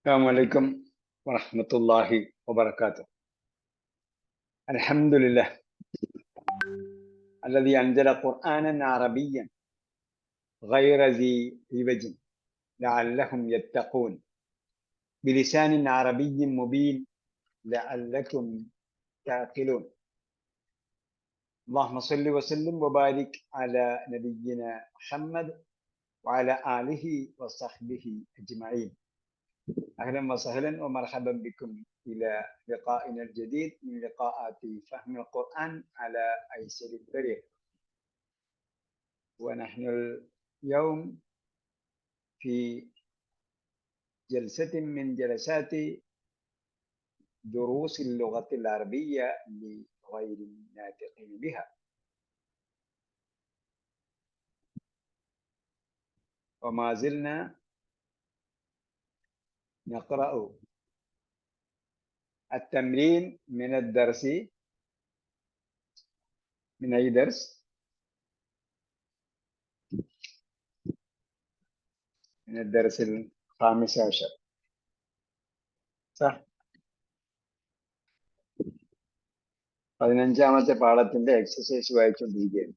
السلام عليكم ورحمة الله وبركاته. الحمد لله الذي أنزل قرآنا عربيا غير ذي عوج لعلهم يتقون بلسان عربي مبين لعلكم تعقلون. اللهم صل وسلم وبارك على نبينا محمد وعلى آله وصحبه أجمعين. أهلا وسهلا ومرحبا بكم إلى لقائنا الجديد من لقاءات فهم القرآن على أيسر الطريق. ونحن اليوم في جلسة من جلسات دروس اللغة العربية لغير الناطقين بها. وما زلنا نقرأ التمرين من الدرس، من أي درس؟ من الدرس الخامس عشر، صح؟ 15ാമത്തെ പാഠത്തിന്റെ എക്സസൈസ് വായിച്ചുകൊണ്ടിരിക്കുകയാണ്.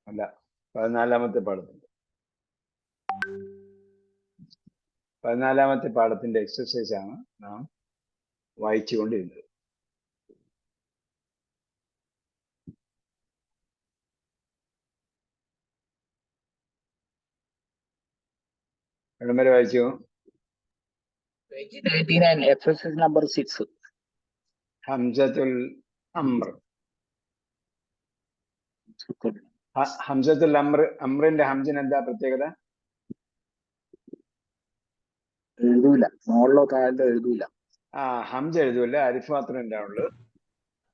അല്ല, 14ാമത്തെ പാഠത്തിന്റെ 14ാമത്തെ പാഠത്തിന്റെ എക്സസൈസ് ആണ് നാം വായിച്ചുകൊണ്ടിരുന്നത്. എവിടം വരെ വായിച്ചു? Page 99, exercise number 6. ഹംസത്തുൽ Amr. ഹംസത്തുൽ Amr, അംറിന്റെ ഹംസിന് എന്താ പ്രത്യേകത? എഴുതൂല, മുകളിലോ താഴെ എഴുതൂല. ഹംസ എഴുതൂല, അരിഫ് മാത്രമേ ഉണ്ടാവുള്ളൂ.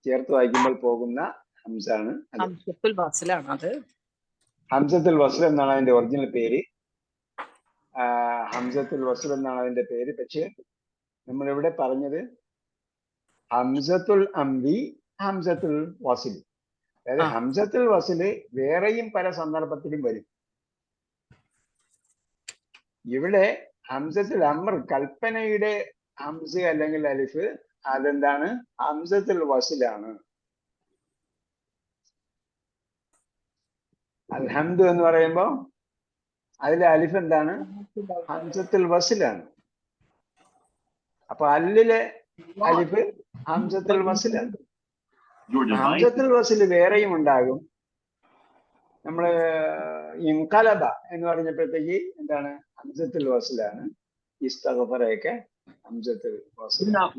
ചേർത്ത് വായിക്കുമ്പോൾ പോകുന്ന ഹംസാണ്. ഹംസത്തുൽ വസ്ലാണ് അത്. ഹംസത്തുൽ വസ്ൽ എന്നാണ് അതിന്റെ ഒറിജിനൽ പേര്. ഹംസത്തുൽ വസ്ൽ എന്നാണ് അതിന്റെ പേര്. പക്ഷെ നമ്മളിവിടെ പറഞ്ഞത് ഹംസത്തുൽ അംരി, ഹംസത്തുൽ വസ്ൽ. അതായത് ഹംസത്തുൽ വസ്ല് വേറെയും പല സന്ദർഭത്തിലും വരും. ഇവിടെ ഹംസത്തുൽ അംർ, കൽപ്പനയുടെ ഹംസ അല്ലെങ്കിൽ അലിഫ്, അതെന്താണ്? ഹംസത്തുൽ വസ്ലാണ്. അൽഹംദു എന്ന് പറയുമ്പോ അതിലെ അലിഫ് എന്താണ്? ഹംസത്തുൽ വസ്ലാണ്. അപ്പൊ അല്ലിലെ അലിഫ് ഹംസത്തുൽ വസ്ലാണ്. ഹംസത്തുൽ വസ്ല് വേറെയും ഉണ്ടാകും. നമ്മള് ഇൻഖലബ എന്ന് പറഞ്ഞപ്പോഴത്തേക്ക് എന്താണ്? ഹംസത്തുൽ വസ്ലാണ്. ഇസ്തഗ്ഫറയൊക്കെ ഹംസത്തുൽ വസ്ലാണ്.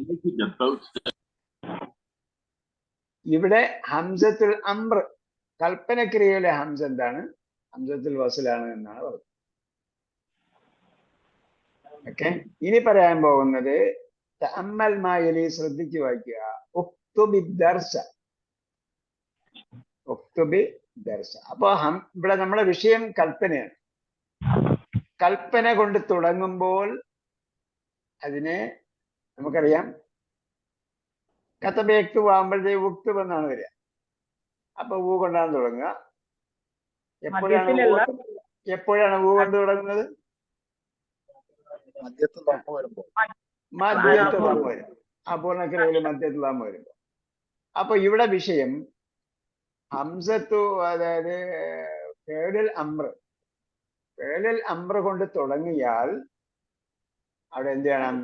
ഇവിടെ ഹംസത്തുൽ അംർ, കൽപ്പനക്രിയയിലെ ഹംസ എന്താണ്? ഹംസത്തുൽ വസ്ലാണ് എന്നാണ് പറഞ്ഞത്. ഓക്കെ, ഇനി പറയാൻ പോകുന്നത് തഅമ്മൽ മാ യലി, ശ്രദ്ധിച്ചു വായിക്കുക. ഉക്തുബി ദർസ, ഉക്തുബി ദർസ. അപ്പൊ ഇവിടെ നമ്മുടെ വിഷയം കൽപ്പനയാണ്. കൽപ്പന കൊണ്ട് തുടങ്ങുമ്പോൾ അതിനെ നമുക്കറിയാം, കത്തബേക്തു ആകുമ്പോഴത്തേക്ക് ഉക്തുബ് എന്നാണ് വരിക. അപ്പൊ ഊ കൊണ്ടാണ് തുടങ്ങുക. എപ്പോഴാണ് ഊ കൊണ്ട് തുടങ്ങുന്നത്? മധ്യത്തിൽ വരും. അപൂർണക്രിയയില് മധ്യത്തിൽ വരുമ്പോ. അപ്പൊ ഇവിടെ വിഷയം ഹംസത്തു, അതായത് ഫേലുൽ അംർ, ഫേലുൽ അംർ കൊണ്ട് തുടങ്ങിയാൽ അവിടെ എന്ത് ചെയ്യണം?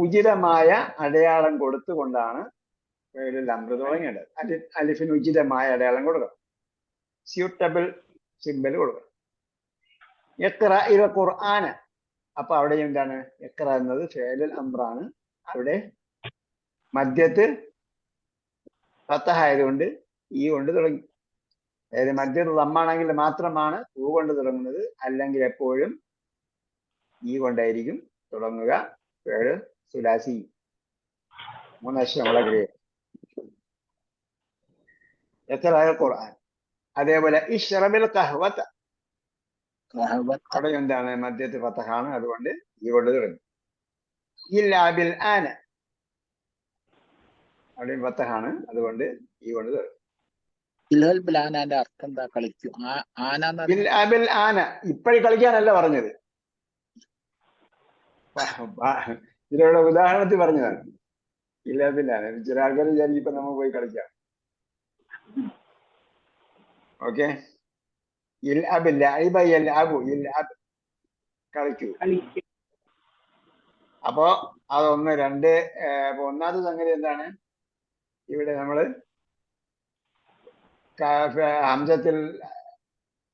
ഉചിതമായ അടയാളം കൊടുത്തുകൊണ്ടാണ് ഫേലുൽ അംർ തുടങ്ങേണ്ടത്. അലിഫിന് ഉചിതമായ അടയാളം കൊടുക്കണം, സ്യൂട്ടബിൾ സിമ്പൽ കൊടുക്കണം. ഇഖ്റഇൽ ഖുർആന, അപ്പൊ അവിടെ എന്താണ്? ഇഖ്റ എന്നത് ഫേലുൽ അംറാണ്. അവിടെ മധ്യത്ത് ഫതഹ ആയതുകൊണ്ട് ഈ കൊണ്ട് തുടങ്ങി. അതായത് മധ്യത്ത് ദമ്മാണെങ്കിൽ മാത്രമാണ് ഊ കൊണ്ട് തുടങ്ങുന്നത്, അല്ലെങ്കിൽ എപ്പോഴും ഈ കൊണ്ടായിരിക്കും തുടങ്ങുക. ഫേല് സുലാസി, 3 അക്ഷരമുള്ള ക്രിയ. ഇഖ്റഇൽ ഖുർആൻ. അതേപോലെ ഇശ്റബിൽ ഖഹ്വത, അവിടെ എന്താണ്? മധ്യത്ത് ഫതഹാണ്, അതുകൊണ്ട് ഈ കൊണ്ട് തുടങ്ങി. ഇല്ലാ ബിൽ ആന, അവിടെ ഫതഹാണ്, അതുകൊണ്ട് ഈ കൊണ്ട് തുടങ്ങി. അർത്ഥം എന്താ? കളിക്കും. ആന ഇപ്പഴി കളിക്കാനല്ല പറഞ്ഞത്. ഇതിലൂടെ ഉദാഹരണത്തിൽ പറഞ്ഞതാണ്. ഇല്ല ചില ആൾക്കാർ വിചാരിക്കും ഇപ്പൊ നമ്മൾ പോയി കളിക്കാം. ഓക്കെ, കളിക്കൂ. അപ്പോ അതൊന്ന്. രണ്ട്, അപ്പൊ ഒന്നാമത്തെ സംഗതി എന്താണ്? ഇവിടെ നമ്മള്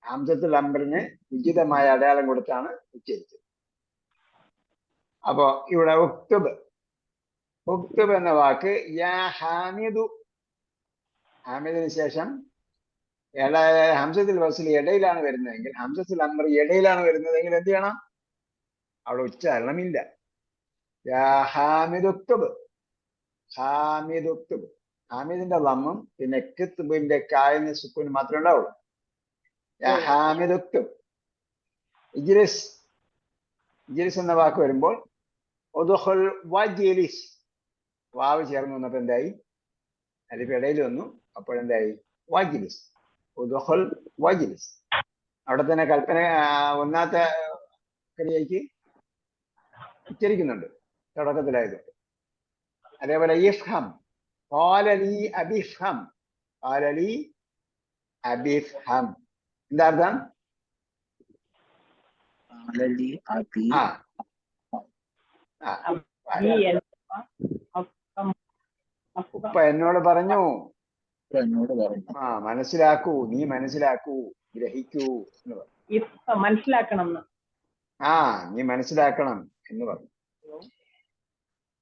ഹംസത്തുൽ അംറിന് ഉചിതമായ അടയാളം കൊടുത്താണ് ഉച്ചരിച്ചത്. അപ്പോ ഇവിടെ ഉക്തുബ് എന്ന വാക്ക് യാ ഹാമിദു, ഹാമിദിന് ശേഷം ഹംസത്തുൽ വസ്ൽ ഇടയിലാണ് വരുന്നതെങ്കിൽ, ഹംസത്തുൽ അംർ ഇടയിലാണ് വരുന്നതെങ്കിൽ എന്ത് ചെയ്യണം? അവിടെ ഉച്ചാരണമില്ല. യാ ഹാമിദ് ഉക്തുബ്, ഹാമിദിന്റെ ലമ്മും പിന്നെ കിത്ബിന്റെ കായിന് സുക്കൂനും മാത്രമേ ഉണ്ടാവുള്ളൂ. യാ ഹാമിദ് ഉക്തുബ്. ഇജ്ലിസ് എന്ന വാക്ക് വരുമ്പോൾ ഉദ്ഖുൽ വജ്ലിസ്, വാവ് ചേർന്ന് വന്നപ്പോ എന്തായി? അലിഫ് ഇടയിൽ വന്നു. അപ്പോഴെന്തായി? വജ്ലിസ്, ഉദ്ഖുൽ വജ്ലിസ്. അവിടെ തന്നെ കൽപ്പന ഒന്നാമത്തെ ക്രിയയ്ക്ക് ഉച്ചരിക്കുന്നുണ്ട് തുടക്കത്തിലായതുകൊണ്ട്. അതേപോലെ ഇഫ്ഹം, ഖാല ലീ അബിഫ്ഹം, എന്താ അർത്ഥം? ഉപ്പ എന്നോട് പറഞ്ഞു, മനസ്സിലാക്കൂ, നീ മനസ്സിലാക്കൂ, ഗ്രഹിക്കൂ എന്ന് പറഞ്ഞു. മനസ്സിലാക്കണം, നീ മനസ്സിലാക്കണം എന്ന് പറഞ്ഞു.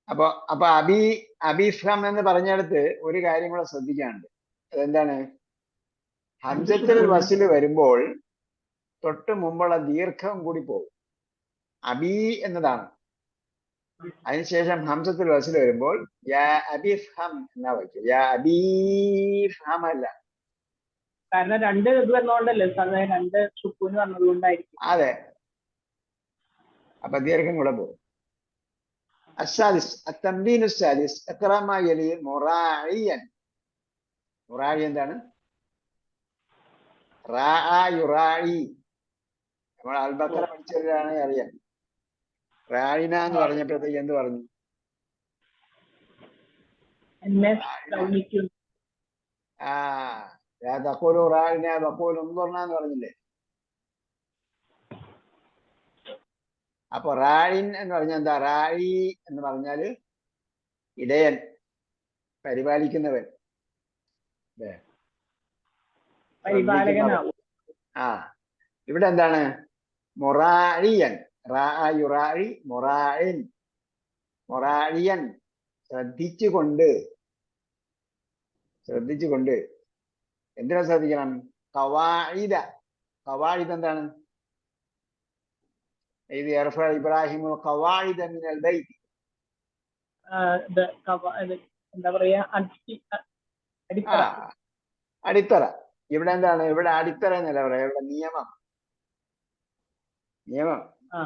അപ്പൊ അബിഫ്ഹം എന്ന് പറഞ്ഞിടത്ത് ഒരു കാര്യം കൂടെ ശ്രദ്ധിക്കാനുണ്ട്. അതെന്താണ്? ഹംസത്തുൽ വസ്ൽ വരുമ്പോൾ തൊട്ട് മുമ്പുള്ള ദീർഘം കൂടി പോകും. അബി എന്നതാണ്. അതിനുശേഷം ഹംസത്തുൽ വസ്ൽ വരുമ്പോൾ യാ അബിഫ്ഹം എന്നാ വയ്ക്കുക. യാ അബീഫ്ഹം അല്ല. കാരണം രണ്ട് ഇത് വന്നോണ്ടല്ലേ, രണ്ട് സുക്കൂന് വന്നതുകൊണ്ടായിരിക്കും. അതെ, അപ്പൊ ദീർഘം കൂടെ പോകും. التمرين السادس اقرأ ما يلي മുറാഇയൻ എന്താണ്? യുറാഇ. നമ്മൾ അൽബക്കറ പഠിച്ചവരാണ് അറിയാം. റായിന എന്ന് പറഞ്ഞപ്പോഴത്തേക്ക് എന്ത് പറഞ്ഞു? റായിന എന്ന് പറഞ്ഞില്ലേ? അപ്പൊ റായിൻ എന്ന് പറഞ്ഞാൽ എന്താ? റായി എന്ന് പറഞ്ഞാല് ഇടയൻ, പരിപാലിക്കുന്നവൻ. ഇവിടെ എന്താണ്? മുറാഇയൻ, മുറാഇയൻ, ശ്രദ്ധിച്ചുകൊണ്ട്. എന്തിനാ ശ്രദ്ധിക്കണം? ഖവാഇദ് എന്താണ്? ഇത് യർഫഉ ഇബ്രാഹിമുൽ ഖവാഇദ മിനൽ ബൈത്ത്. എന്താ പറയാ? അടിത്തറ. ഇവിടെ എന്താണ്? ഇവിടെ അടിത്തറ എന്നല്ല പറയാ, ഇവിടെ നിയമം,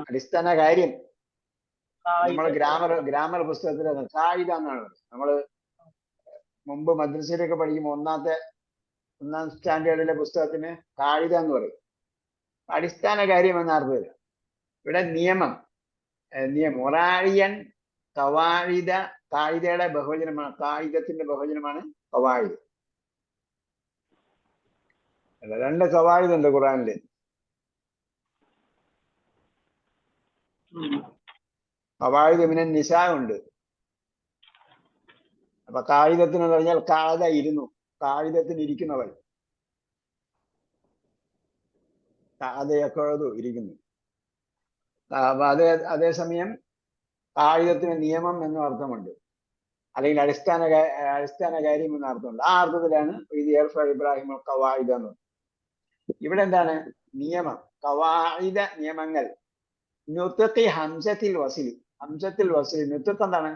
അടിസ്ഥാന കാര്യം. നമ്മൾ ഗ്രാമർ പുസ്തകത്തിൽ ഖായിദ എന്നാണ്. നമ്മള് മുമ്പ് മദ്രസയിലൊക്കെ പഠിക്കുമ്പോൾ ഒന്നാം സ്റ്റാൻഡേർഡിലെ പുസ്തകത്തിന് ഖായിദ എന്ന് പറയും. അടിസ്ഥാന കാര്യം എന്ന അർത്ഥമില്ല. ഇവിടെ നിയമം. മുറാഇയൻ, ഖവാഇദ. ഖായിദയുടെ ബഹുവചനമാണ്, ഖായിദത്തിന്റെ ബഹുവചനമാണ് ഖവാഇദ്. അല്ല, രണ്ട് ഖവാഇദ് ഉണ്ട് ഖുർആനില്. ഖവാഇദ് മിനൻ നിസാ ഉണ്ട്. അപ്പൊ ഖായിദത്തിന് എന്ന് പറഞ്ഞാൽ ഖഅദ, ഇരുന്നു. ഖായിദത്തിന് ഇരിക്കുന്നവൻ. ഖഅദ ഇരിക്കുന്നു. അതേസമയം ഖായിദത്തിന് നിയമം എന്ന അർത്ഥമുണ്ട്, അല്ലെങ്കിൽ അടിസ്ഥാന കാര്യം എന്ന അർത്ഥമുണ്ട്. ആ അർത്ഥത്തിലാണ് ഇത് യർഫഉ ഇബ്രാഹിമുൽ ഖവാഇദ എന്ന്. ഇവിടെ എന്താണ്? നിയമം, ഖവാഇദ, നിയമങ്ങൾ. നുത്ഖി ഹംസത്തുൽ വസ്ൽ, നുത്ഖ് എന്താണ്?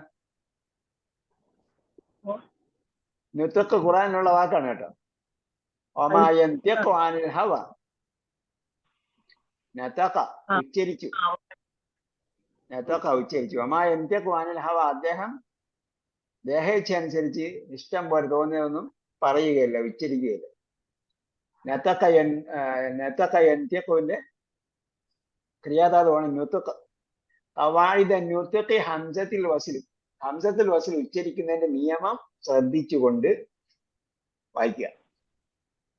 നുത്ഖ് ഖുർആനിലുള്ള വാക്കാണ് കേട്ടോ. വമാ യൻതിഖു അനിൽ ഹവ, നതഖ, ഉച്ചരിച്ചു. വമാ യൻതിഖു അനിൽ ഹവ, അദ്ദേഹം ദേഹേച്ഛ അനുസരിച്ച് ഇഷ്ടം പോലെ തോന്നിയതൊന്നും പറയുകയില്ല, ഉച്ചരിക്കുകയില്ല. നതഖ യൻതിഖുവിന്റെ ക്രിയാധാതുവാണ് നുത്ഖ്. ഖവാഇദ നുത്ഖി ഹംസത്തുൽ വസ്ൽ, ഹംസത്തുൽ വസ്ൽ ഉച്ചരിക്കുന്നതിന്റെ നിയമം ശ്രദ്ധിച്ചുകൊണ്ട് വായിക്കുക.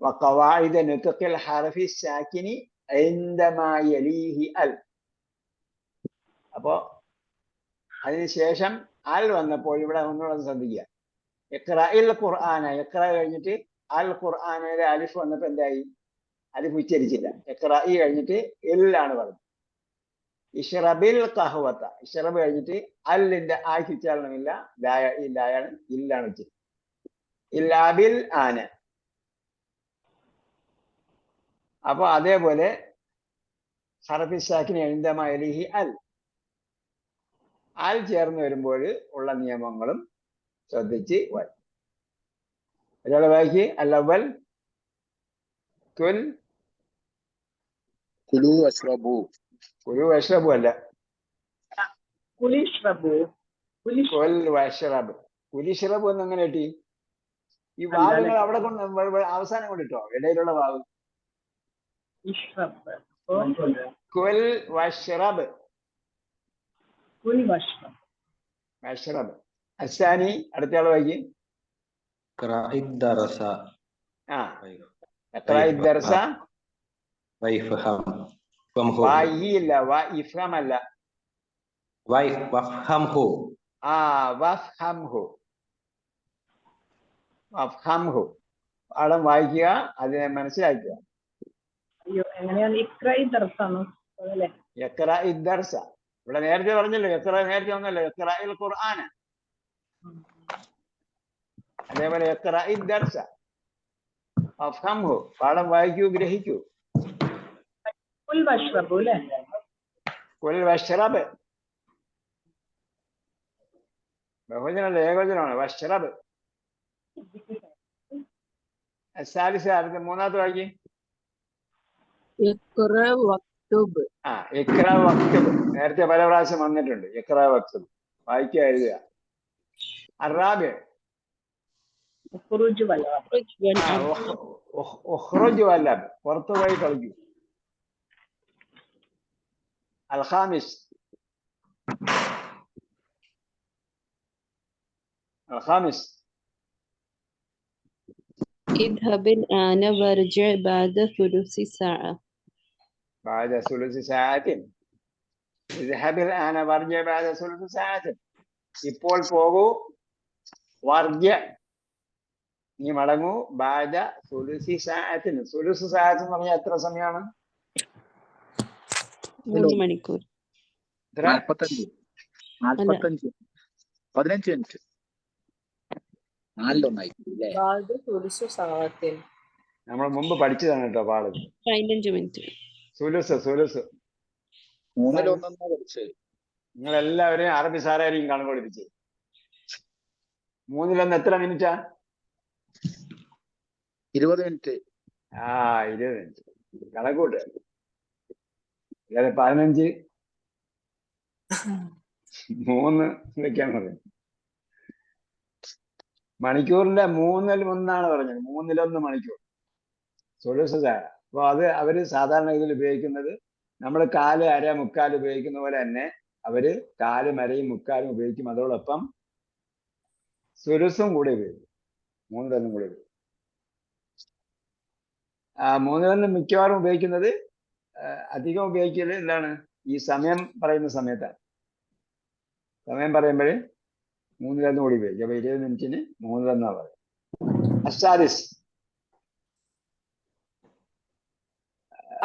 വഖവാഇദ നുത്ഖിൽ ഹർഫി സാകിനി ഇൻദമാ യലീഹി അൽ. അപ്പോ അതിനുശേഷം അൽ വന്നപ്പോൾ ഇവിടെ ഒന്നുകൂടെ ശ്രദ്ധിക്കുക. ഇഖ്റഇൽ ഖുർആന, ഇഖ്റ കഴിഞ്ഞിട്ട് അൽ ഖുർആനയിലെ അലിഫ് വന്നപ്പോ എന്തായി? അലിഫ് ഉച്ചരിച്ചില്ല. ഇഖ്റഇ കഴിഞ്ഞിട്ട് ഇല്ലാണ് പറഞ്ഞത്. ഇഷ്റബിൽ ഖഹ്വത, ഇഷ്റബ് കഴിഞ്ഞിട്ട് അല്ലിന്റെ ആക്കി ഉച്ചാരണമില്ല, ലായാണ് ഇല്ലാണ് ഉച്ചരി. ഇല്ലാബിൽ ആന. അപ്പൊ അതേപോലെ ഹർഫി സാക്കിനി ഇൻദമാ യലീഹി അൽ, അൽ ചേർന്ന് വരുമ്പോൾ ഉള്ള നിയമങ്ങളും ശ്രദ്ധിച്ച് വായിക്കും. ഒരാൾ വായിക്ക്. അല്ലവൽ കുൽ കുലു വശ്റബു. കുലു വഷ്റബു അല്ല, കുലിഷ്റബു. കുൽ വഷ്റബ്. കുലിഷ്റബു എന്ന് എങ്ങനെ കിട്ടി? ഈ വാദങ്ങൾ അവിടെ കൊണ്ട് അവസാനം കൊണ്ടിട്ടോ, ഇടയിലുള്ള വാദം. ഇഷ്റബ്. കുൽ വഷ്റബ്, കുൽ വഷ്റബ്. വഷ്റബ്. അസാനി അടുത്ത ആൾ വായിക്ക്. ഖറാഇദ് ദറസ ആ, ഇഖ്റാഇദ് ദർസ. വൈഫഹം ഫംഹു വായില്ല, ഇഫ്ഹാം അല്ല. വഫഹംഹു. ആ, വഫ്ഹംഹു, വഫ്ഹംഹു. പാഠം വായിക്കുക, അതിനെ മനസ്സിലാക്കുക. അയ്യോ, എങ്ങനെയാണ്? ഇക്രൈ ദർസാണോ അതല്ലേ? ഇഖ്റാഇദ് ദർസ. ഇവിടെ നേരത്തെ പറഞ്ഞല്ലോ, ഇഖ്റ നേരത്തെ വന്നല്ലോ, ഇഖ്റാഇൽ ഖുർആന. അതേപോലെ ഇഖ്റാഇദ് ദർസ, വഫ്ഹംഹു. പാഠം വായിക്കൂ, ഗ്രഹിക്കൂ. കുൽ വഷ്റബു അല്ലേ? കുൽ വഷ്റബ്. ബഹുവചനമല്ല, ഏകവചനമാണ്. വഷ്റബ്. സാലിസ അടുത്ത മൂന്നാമത്തെ വായിക്ക്. ഇഖ്റ വക്തുബ്. ആ, ഇഖ്റ വക്തുബ്. നേരത്തെ പല പ്രാവശ്യം വന്നിട്ടുണ്ട്. ഇഖ്റ വക്തുബ് വായിക്കുക, എഴുതുക. അറാബിയ. ഉഖ്റുജ് വലഅബ്. ഉഖ്റുജ് വലഅബ്, പുറത്തു പോയി കളിക്കൂ. അൽ ഖാമിസ്. അൽ ഖാമിസ്. اذهب الآن وارجع بعد ثلث ساعة. بعد ثلث ساعة. اذهب الآن وارجع بعد ثلث ساعة. ഇപ്പോൾ പോകൂ, വർജ നീ മടങ്ങൂ, ബാദ സുലുസി സാഅത്തിന്. സുലുസു സാഅത്ത് എന്ന് പറഞ്ഞാൽ എത്ര സമയമാണ്? 3 മണിക്കൂർ. 45 15 മിനിറ്റ്. 4:1 അല്ലേ? നമ്മൾ മുമ്പ് പഠിച്ചതാണ് കേട്ടോ പാഠം. 15 മിനിറ്റ്. സുലുസ്, സുലുസ്. 3-1 പഠിച്ചത്. നിങ്ങൾ എല്ലാവരെയും അറബി സാറായിരിക്കും കണക്ക് പഠിപ്പിച്ചത്. 3-1 എത്ര മിനിറ്റാ? 20 മിനിറ്റ്. ആ, 20 മിനിറ്റ് കണക്കൂട്ട്. 15 3 വെക്കാൻ മതി. മണിക്കൂറിന്റെ 3-1 പറഞ്ഞത്. 3-1 മണിക്കൂർ സുലുസ് സാര. അപ്പൊ അത് അവര് സാധാരണ ഇതിൽ ഉപയോഗിക്കുന്നത്, നമ്മൾ കാല്, അര, മുക്കാൽ ഉപയോഗിക്കുന്ന പോലെ തന്നെ അവര് കാലും അരയും മുക്കാലും ഉപയോഗിക്കും. അതോടൊപ്പം സുലുസും കൂടെ ഉപയോഗിക്കും. 3-1 കൂടെ ഉപയോഗിക്കും. 3-1 മിക്കവാറും ഉപയോഗിക്കുന്നത്, അധികം ഉപയോഗിക്കല് എന്താണ്? ഈ സമയം പറയുന്ന സമയത്താണ്. സമയം പറയുമ്പോൾ 3-1 കൂടി ഉപയോഗിക്കും. അപ്പൊ 20 മിനിറ്റിന് 3-1 പറയും. അസ്സാദിസ്.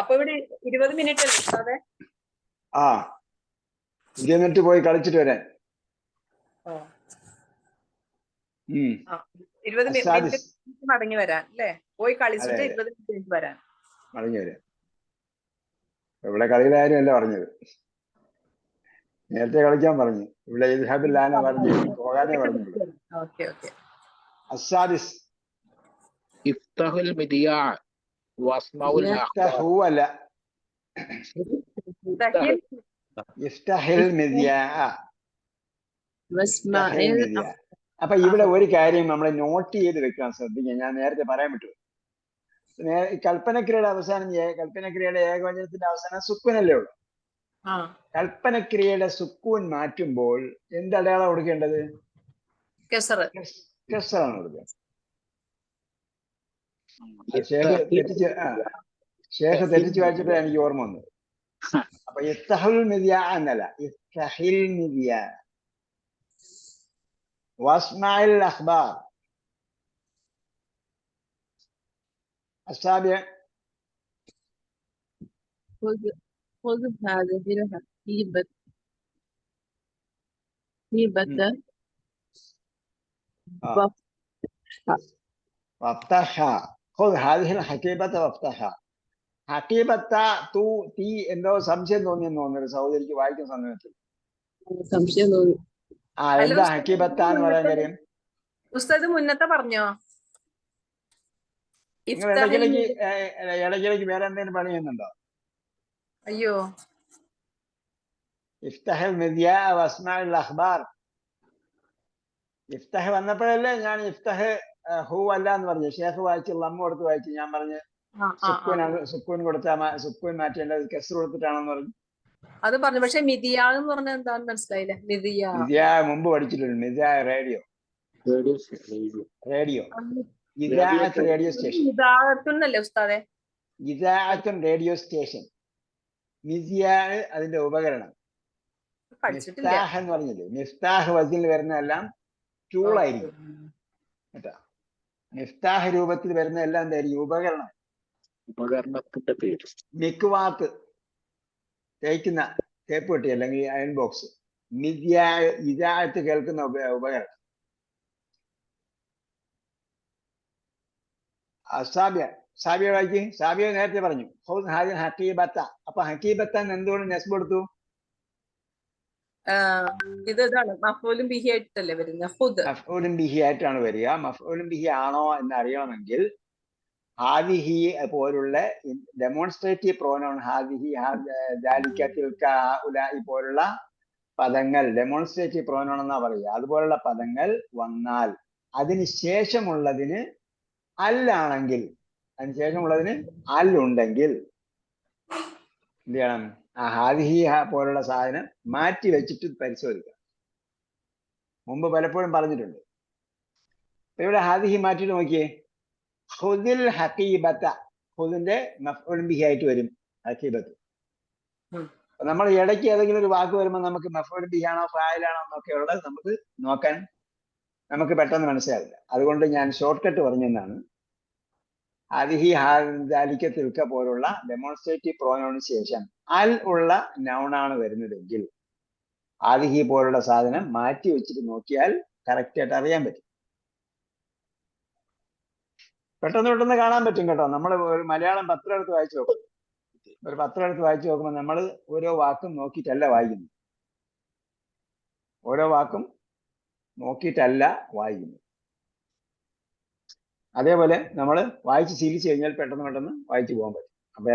അപ്പൊ ഇവിടെ 20 മിനിറ്റ് അല്ലേ? ആ, 20 മിനിറ്റ് പോയി കളിച്ചിട്ട് വരാൻ. 20 മിനിറ്റ് മടങ്ങി വരാൻ അല്ലേ? പോയി കളിച്ചിട്ട് 20 മിനിറ്റ് വരാൻ, മടങ്ങി വരാൻ. ഇവിടെ കളിയുടെ കാര്യമല്ല പറഞ്ഞത്, നേരത്തെ കളിക്കാൻ പറഞ്ഞു. ഇവിടെ ഇദ്ഹാബില്ലാനെ പറഞ്ഞു, പോകാനേ പറഞ്ഞു. അസ്സാദിസ്. ഇഫ്തഹുൽ മിദിയാ വസ്മഉൽ ഇഫ്തഹു അല്ല, ഇഫ്തഹിൽ മിദിയാ. അപ്പൊ ഇവിടെ ഒരു കാര്യം നമ്മൾ നോട്ട് ചെയ്ത് വെക്കാൻ ശ്രദ്ധിക്കുക. ഞാൻ നേരത്തെ പറയാൻ പറ്റൂ. കൽപ്പനക്രിയയുടെ അവസാനം, കൽപ്പനക്രിയയുടെ ഏകവചനത്തിന്റെ അവസാനം സുക്കൂനല്ലേ ഉള്ളൂ. ആ കൽപ്പനക്രിയയുടെ സുക്കൂൻ മാറ്റുമ്പോൾ എന്ത് അടയാളം കൊടുക്കേണ്ടത്? കെസറ്. കെസറാണ് കൊടുക്കുക. ഷേഖ് തെറ്റിച്ച് വായിച്ചിട്ട് എനിക്ക് ഓർമ്മ വന്നത്. അപ്പൊ ഇഫ്തഹുൽ മിദ്യാ എന്നല്ല, ഇഫ്തഹിൽ മിദ്യാ വസ്മഇൽ അഖ്ബാർ. السابع خذ هذه الحقيبة وافتحها. خذ هذه الحقيبة وافتحها. ഹക്കീബത്ത തൂ തീ എന്തോ സംശയം തോന്നിയെന്ന് തോന്നുന്നു സഹോദരിക്ക് വായിക്കുന്ന സമയത്ത്. സംശയം തോന്നി. എന്താ ഹക്കീബത്ത എന്ന് പറയാൻ കാര്യം? ഉസ്താദ് മുന്നത്തെ പറഞ്ഞോ? നിങ്ങൾ ഇടയ്ക്കിടയ്ക്ക് വേറെ എന്തെങ്കിലും പണി ചെയ്യുന്നുണ്ടോ? അയ്യോ, ഇഫ്തഹൽ മിദ്യാ വസ്മഇൽ അഖ്ബാർ. ഇഫ്തഹ് വന്നപ്പോഴല്ലേ ഞാൻ ഇഫ്തഹ് ഹൂ അല്ല എന്ന് പറഞ്ഞു. ഷേഖ് വായിച്ച് ലമ്മ കൊടുത്ത് വായിച്ചു. ഞാൻ പറഞ്ഞു സുക്കൂൻ കൊടുത്താ സുക്കൂൻ മാറ്റേണ്ടത് കെസ്ർ കൊടുത്തിട്ടാണെന്ന് പറഞ്ഞു. അത് പറഞ്ഞു. പക്ഷെ മിതിയാ എന്ന് പറഞ്ഞാൽ എന്താന്ന് മനസ്സിലായില്ല. മിദ്യാ മുമ്പ് പഠിച്ചിട്ടുണ്ട്. മിദ്യാ റേഡിയോ ഇദാഅത്ത് റേഡിയോ സ്റ്റേഷൻ. ഇദാഅത്തുന്നല്ലേ ഉസ്താദെ? ഇദാഅത്തുൻ റേഡിയോ സ്റ്റേഷൻ. മിദ്യാ അതിന്റെ ഉപകരണം. മിഫ്താഹ് എന്ന് പറഞ്ഞില്ലേ, മിഫ്താഹ് വസിൽ വരുന്നതെല്ലാം ടൂളായിരിക്കും കേട്ടാ. മിഫ്താഹ് രൂപത്തിൽ വരുന്നതെല്ലാം എന്തായിരിക്കും? ഉപകരണത്തിന്റെ പേര്. മിക്വാത്ത് തേക്കുന്ന തേപ്പ് പെട്ടി അല്ലെങ്കിൽ അയൺ ബോക്സ്. മിദ്യാ ഇദാഅത്ത് കേൾക്കുന്ന ഉപകരണം. സാബിയ വായിക്ക്. സാബിയ നേരത്തെ പറഞ്ഞു ഹക്കീബത്ത. അപ്പൊ ഹക്കീബത്ത എന്തുകൊണ്ട് നെസ്ബ് കൊടുത്തു? ഇതാണ് മഫ്ഊലും ബിഹി ആയിട്ടല്ലേ വരുന്നത്. മഫ്ഊലും ബിഹി ആയിട്ടാണ് വരിക. മഫ്ഊലും ബിഹി ആണോ എന്ന് അറിയണമെങ്കിൽ ഹാദിഹി പോലുള്ള ഡെമോൺസ്ട്രേറ്റീവ് പ്രോനൗൺ ഹാദിഹി, ദാലിക, തിൽക, ഹഉലാഇ പോലുള്ള പദങ്ങൾ ഡെമോൺസ്ട്രേറ്റീവ് പ്രോനൗൺ എന്നാ പറയുക. അതുപോലുള്ള പദങ്ങൾ വന്നാൽ അതിന് ശേഷമുള്ളതിന് അല്ലാണെങ്കിൽ, അതിനുശേഷമുള്ളതിന് അല്ലുണ്ടെങ്കിൽ എന്ത് ചെയ്യണം? ആ ഹാദിഹി പോലുള്ള സാധനം മാറ്റി വെച്ചിട്ട് പരിശോധിക്കാം. മുമ്പ് പലപ്പോഴും പറഞ്ഞിട്ടുണ്ട്. ഇവിടെ ഹാദിഹി മാറ്റിയിട്ട് നോക്കിയേ. ഖുദിൽ ഹഖീബത്ത. ഖുദിന്റെ മഫ്ഊലുൻ ബിഹി ആയിട്ട് വരും ഹഖീബത്ത്. നമ്മൾ ഇടയ്ക്ക് ഏതെങ്കിലും ഒരു വാക്ക് വരുമ്പോൾ നമുക്ക് മഫ്ഊലുൻ ബിഹി ആണോ ഫായിലാണോ എന്നൊക്കെ ഉള്ളത് നമുക്ക് നോക്കാൻ നമുക്ക് പെട്ടെന്ന് മനസ്സിലാവില്ല. അതുകൊണ്ട് ഞാൻ ഷോർട്ട് കട്ട് പറഞ്ഞെന്നാണ്. ഹാദിഹി, ദാലിക, തിൽക പോലുള്ള ഡെമോൺസ്ട്രേറ്റീവ് പ്രോനൗണിന് ശേഷം അൽ ഉള്ള നൗണാണ് വരുന്നതെങ്കിൽ ഹാദിഹി പോലുള്ള സാധനം മാറ്റി വെച്ചിട്ട് നോക്കിയാൽ കറക്റ്റ് ആയിട്ട് അറിയാൻ പറ്റും. പെട്ടെന്ന് കാണാൻ പറ്റും കേട്ടോ. നമ്മൾ ഒരു മലയാളം പത്രം എടുത്ത് വായിച്ചു നോക്കും. ഒരു പത്രം എടുത്ത് വായിച്ചു നോക്കുമ്പോൾ നമ്മൾ ഓരോ വാക്കും നോക്കിയിട്ടല്ല വായിക്കുന്നത്. ഓരോ വാക്കും നോക്കിയിട്ടല്ല വായിക്കുന്നത്. അതേപോലെ നമ്മൾ വായിച്ച് ശീലിച്ചു കഴിഞ്ഞാൽ പെട്ടെന്ന് വായിച്ചു പോകാൻ പറ്റും. അപ്പൊ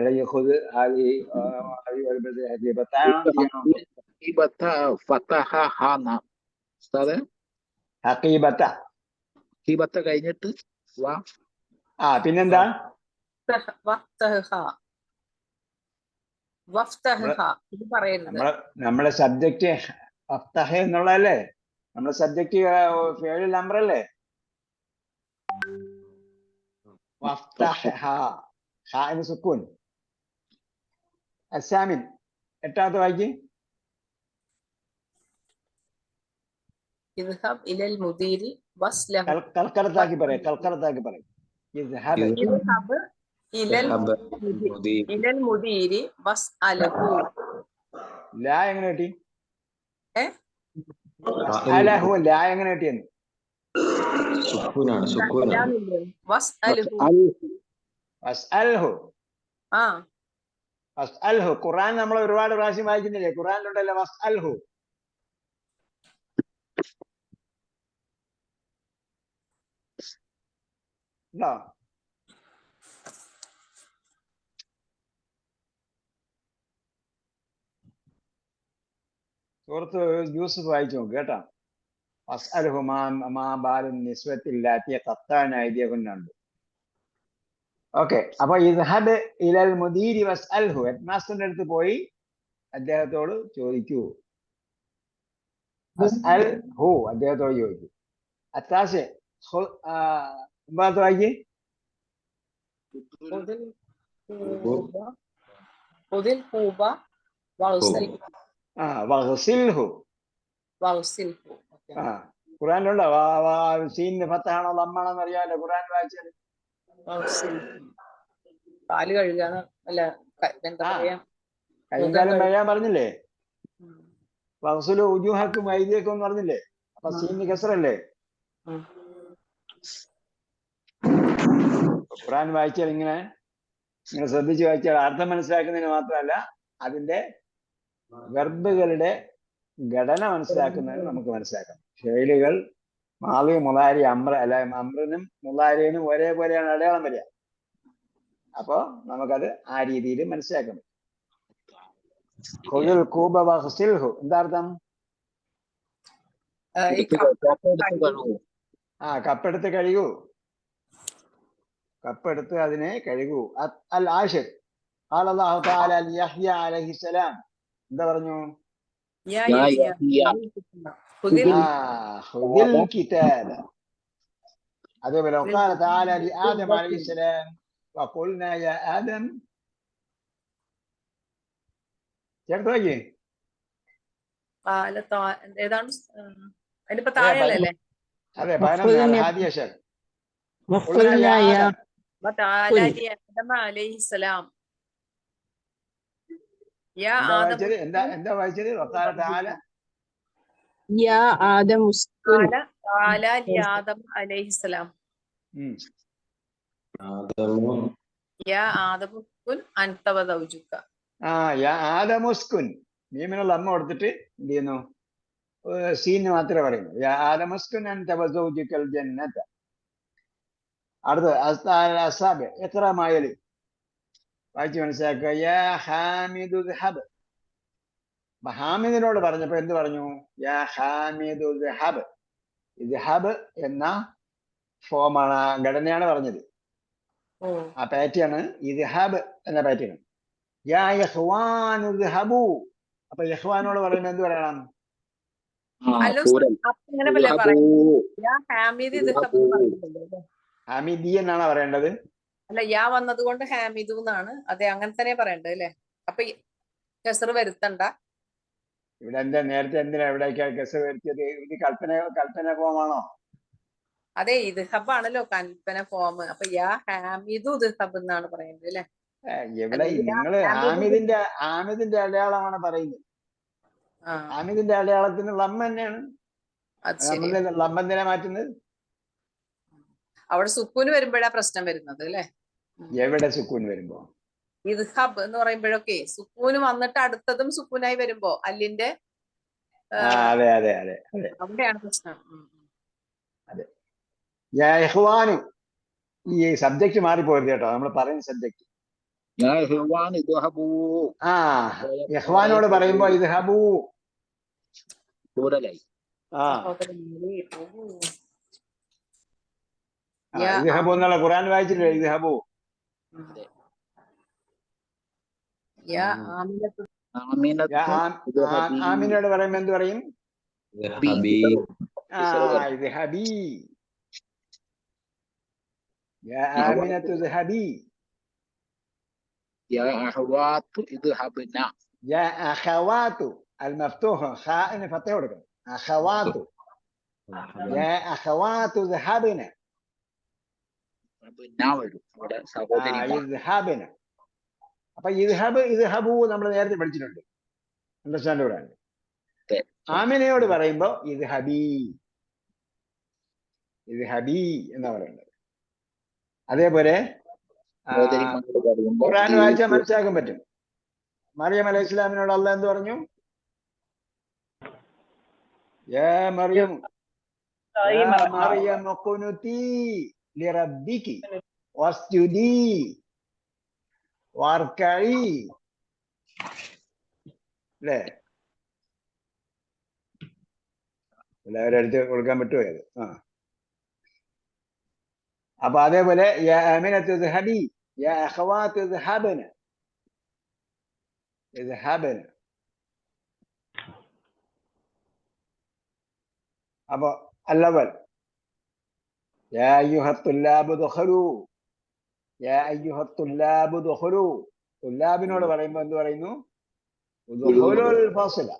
ഹഖീബത്ത കഴിഞ്ഞിട്ട് പിന്നെന്താ? നമ്മളെ സബ്ജക്റ്റ് അഫ്തഹ എന്നുള്ളതല്ലേ? നമ്മളെ സബ്ജക്റ്റ് ഫേൽ നമ്പറല്ലേ? സുക്കൂൻ. അസാമിൻ എട്ടാമത്തെ വായിക്ക്. കൽക്കലത്താക്കി പറയാം. ലാ എങ്ങനെ കിട്ടി? ലാ എങ്ങനെ കിട്ടിയെന്ന്? ഖുർആൻ നമ്മൾ ഒരുപാട് പ്രാവശ്യം വായിക്കുന്നില്ലേ? ഖുർആനിലുണ്ടല്ലോ വസ്അൽഹു. ഉണ്ടോ? സുഹൃത്ത് യൂസുഫ് വായിച്ചു നോക്ക് കേട്ടോ. വസ്അൽഹു മാ ബാലു നിസ്വത്തില്ലാത്തിയ ഖത്താന ഐദിയഹുന്നുണ്ട്. ഓക്കെ. അപ്പൊ ഇദ്ഹബ് ഇലൽ മുദീരി വസ്അൽഹു. ഹെഡ് മാസ്റ്ററിന്റെ അടുത്ത് പോയി അദ്ദേഹത്തോട് ചോദിക്കൂ. അസ്അൽ ഹു അദ്ദേഹത്തോട് ചോദിക്കൂ. അത്താശെ ഒമ്പതാമത്തെ വായിക്ക്. വഗ്സിൽഹു. ഖുർആനിലുണ്ടോ സീനിന് ഫത്തഹാണോ ലമ്മാണോന്ന് അറിയാമല്ലോ ഖുർആൻ വായിച്ചാൽ. കാല് കഴുകാന്ന് അല്ല എന്താ പറയാ, കൈയും കാലം കഴുകാൻ പറഞ്ഞില്ലേ? വഗ്സുലു ഉജൂഹക്കും ഐദിയക്കും എന്ന് പറഞ്ഞില്ലേ? അപ്പൊ സീനിന് കസറല്ലേ? ഖുർആൻ വായിച്ചാൽ ഇങ്ങനെ ശ്രദ്ധിച്ച് വായിച്ചാൽ അർത്ഥം മനസ്സിലാക്കുന്നതിന് മാത്രമല്ല അതിന്റെ വെർബുകളുടെ ഘടന മനസ്സിലാക്കുന്നതിന് നമുക്ക് മനസ്സിലാക്കാം. ഷെയിലുകൾ മാളി മുലാരി അമ്ര അല്ല അമ്രനും മുലാരിനും ഒരേപോലെയാണ് അടയാളം വരിക. അപ്പോ നമുക്കത് ആ രീതിയിൽ മനസ്സിലാക്കാൻ പറ്റും. എന്താർത്ഥം? കപ്പെടുത്ത് കഴുകൂ. കപ്പെടുത്ത് അതിനെ കഴുകൂ. അൽ ആഷിർ ഖാല അല്ലാഹു തആല ലി യഹ്യ അലൈഹിസ്സലാം എന്താ പറഞ്ഞു? ഖുദിൽ കിതാബ. അതേപോലെ ഖാല തആല ലി ആദം അലൈഹിസ്സലാം വഖുൽനാ യാ ആദം. ചേർത്ത് വായിക്കേ. ഏതാണ് അതിന്റെ താഴെയല്ലേ? അതെ 11 ഹാദി അശർ. എന്താ വായിച്ചത്? വഖാല തആല യാ ആദം ഉസ്കുൻ. ആദം അലൈഹിസ്സലാം. യാ ആദം ഉസ്കുൻ അൻത വസൗജുക. യാ ആദം ഉസ്കുൻ. മീമിനുള്ള അമ്മ കൊടുത്തിട്ട് എന്ത് ചെയ്യുന്നു? സീന് മാത്രമേ പറയുന്നു. യാ ആദം ഉസ്കുൻ അൻത വസൗജുകൽ ജന്നത. അടുത്ത അസ്സാബ് ഇഖ്റ മാ യലി. വായിച്ച് മനസ്സിലാക്കുക. യാ ഹാമിദു ദഹബ്. ഹാമിദിനോട് പറഞ്ഞപ്പോ എന്ത് പറഞ്ഞു? യാ ഹാമിദു ദഹബ്. ദഹബ് എന്ന ഫോമാണ്, ഘടനയാണ് പറഞ്ഞത്. ആ പാറ്റേൺ ഇദ്ഹാബ് എന്ന പാറ്റേൺ. യാ യഖ്വാനു ദഹബു. അപ്പൊ യഖ്വാനോട് പറയുമ്പോ എന്ത് പറയണം? ഹാമിദി എന്നാണ് പറയേണ്ടത്. അല്ല, യാ വന്നത് കൊണ്ട് ഹാമിദു എന്നാണ്. അതെ, അങ്ങനെ തന്നെ പറയേണ്ടത് അല്ലേ? അപ്പൊ കസർ വരുത്തണ്ട. ഇവിടെ എന്താ നേരത്തെ എന്തിനാ എവിടേക്കാ കസർ വരുത്തിയത്? ഇത് കൽപ്പന ഫോമാണോ? അതെ, ഇത് ഹബ് ആണല്ലോ കൽപ്പന ഫോം. അപ്പൊ യാ ഹാമിദു ദഹബ് എന്നാണ് പറയുന്നത് അല്ലെ? ഇവിടെ നിങ്ങള് ഹാമിദിന്റെ അടയാളമാണ് പറയുന്നത്. ഹാമിദിന്റെ അടയാളത്തിന് ലമ്മ തന്നെയാണ്. ലമ്മന്തിനെ മാറ്റുന്നത്? അവിടെ സുക്കൂന് വരുമ്പോഴാ പ്രശ്നം വരുന്നത് അല്ലെ? എവിടെ സുക്കൂന് വരുമ്പോ? ഇത് ഹബ് എന്ന് പറയുമ്പോഴൊക്കെ സുക്കൂന് വന്നിട്ട് അടുത്തതും സുക്കൂനായി വരുമ്പോ അല്ലിന്റെ അതെ അതെ അതെ അതെ അവിടെയാണ് പ്രശ്നം. അതെ. ഈ സബ്ജക്ട് മാറിപ്പോയത് കേട്ടോ, നമ്മൾ പറയുന്ന സബ്ജക്ട്. യഹ്വാനോട് പറയുമ്പോ ഇത് ഹബൂ. ഇത് ഹബു എന്നുള്ള ഖുർആൻ വായിച്ചിട്ടില്ലേ? ഇത് ഹബു. ആമിനോട് പറയുമ്പോ എന്ത് പറയും? ഇത് ഹബീ. ആമിനത്തു ദഹബി. അഖവാതു അൽ മഫ്തൂഹ ഖാഇന് ഫത്തഹ കൊടുക്കണം. അഖവാതു. അഖവാതു ദഹബന. ഇദ്ഹാബന. അപ്പൊ ഇദ്ഹബു നമ്മൾ നേരത്തെ പഠിച്ചിട്ടുണ്ട്. അണ്ടർസ്റ്റാൻഡ് കൂടെ. ആമിനയോട് പറയുമ്പോ ഇദ്ഹബി എന്നാ പറയേണ്ടത്. അതേപോലെ ഖുർആൻ വായിച്ചാൽ മനസ്സിലാക്കാൻ പറ്റും. മറിയം അലൈഹി ഇസ്ലാമിനോട് അള്ളാഹ് എന്ത് പറഞ്ഞു? യാ മറിയം ഖുനുതി ലിറബ്ബികി വസ്ജുദി വർക്കഈ. അല്ലേ? എല്ലാവരും എടുത്ത് കൊടുക്കാൻ പറ്റുമോ അത്? അപ്പൊ അതേപോലെ യാ ആമിനത്തു ദഹബി യാ അഖവാതു ദഹബന. അപ്പൊ അല്ലവൽ യാ അയ്യുഹത്തുല്ലാബു ദുഖലു, യാ അയ്യുഹത്തുല്ലാബു ദുഖലു. തുല്ലാബിനോട് പറയുമ്പോ എന്ത് പറയുന്നു? ദുഖുലുൽ ഫസ്ല.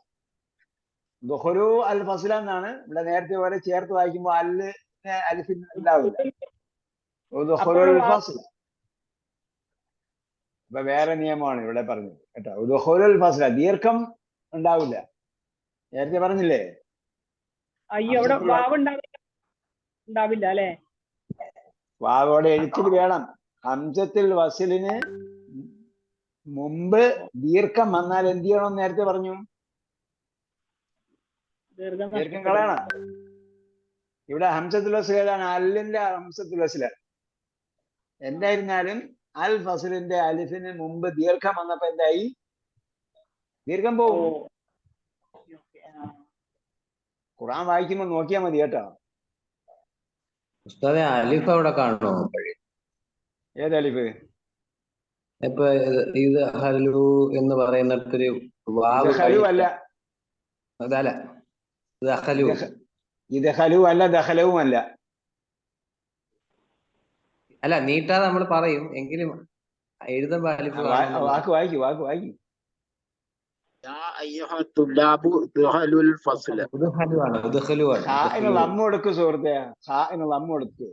ദുഖുലു അൽ ഫസ്ല എന്നാണ്. ഇവിടെ നേരത്തെ പോലെ ചേർത്ത് വായിക്കുമ്പോൾ അലിഫിൻ ഉണ്ടാവില്ല. ദുഖുലുൽ ഫസ്ല. അപ്പൊ വേറെ നിയമമാണ് ഇവിടെ പറഞ്ഞത് കേട്ടോ. ദുഖുലുൽ ഫസ്ല, ദീർഘം ഉണ്ടാവില്ല. നേരത്തെ പറഞ്ഞില്ലേ? അയ്യോ അവിടെ വാവ് ഉണ്ടാവില്ല അല്ലെ? വാവോടെ എഴുത്തിൽ വേണം. ഹംസത്തിൽ വസിലിന് മുമ്പ് ദീർഘം വന്നാൽ എന്ത് ചെയ്യണം? നേരത്തെ പറഞ്ഞു, ദീർഘം കളയണം. ഇവിടെ ഹംസത്തുൽ വസിൽ ഏതാണ്? അല്ലിന്റെ ഹംസത്തുൽ വസിലാണ്. എന്തായിരുന്നാലും അൽ ഫസിലിന്റെ അലിഫിന് മുമ്പ് ദീർഘം വന്നപ്പോ എന്തായി? ദീർഘം പോകും. ഖുർആൻ വായിക്കുമ്പോ നോക്കിയാൽ മതി കേട്ടോ. ഉസ്താദെ അലിഫ് അവിടെ കാണുമോ? ഏത് അലിഫ്? ഇപ്പൊ ഇത് ഹലു എന്ന് പറയുന്നിടത്തൊരു വാവ് ഹലു അല്ല, അതല്ല, ദഖലു. ഇത് ഹലു അല്ല, ദഖലവും അല്ല. അല്ല, നീട്ടാതെ നമ്മൾ പറയും, എങ്കിലും എഴുതുമ്പോ അലിഫ് വാക്ക് വായിക്കും. അമ്മ കൊടുക്ക് സുഹൃത്തെ, അമ്മ കൊടുക്ക്.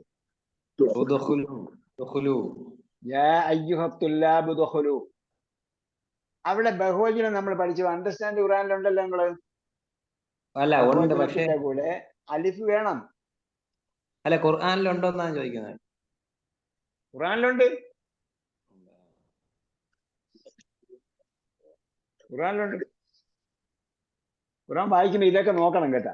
അവിടെ ബഹുവചനം നമ്മൾ പഠിച്ചു. അണ്ടർസ്റ്റാൻഡ് ഖുർആനിലുണ്ടല്ലോ നിങ്ങള്. അല്ല ഉണ്ട്, പക്ഷേ കൂടെ അലിഫ് വേണം. അല്ല ഖുർആനിലുണ്ടോന്നാണ് ചോദിക്കുന്നത്. ഖുർആനിലുണ്ട്. ഖുർആൻ വായിക്കുമ്പോ ഇതൊക്കെ നോക്കണം കേട്ടാ.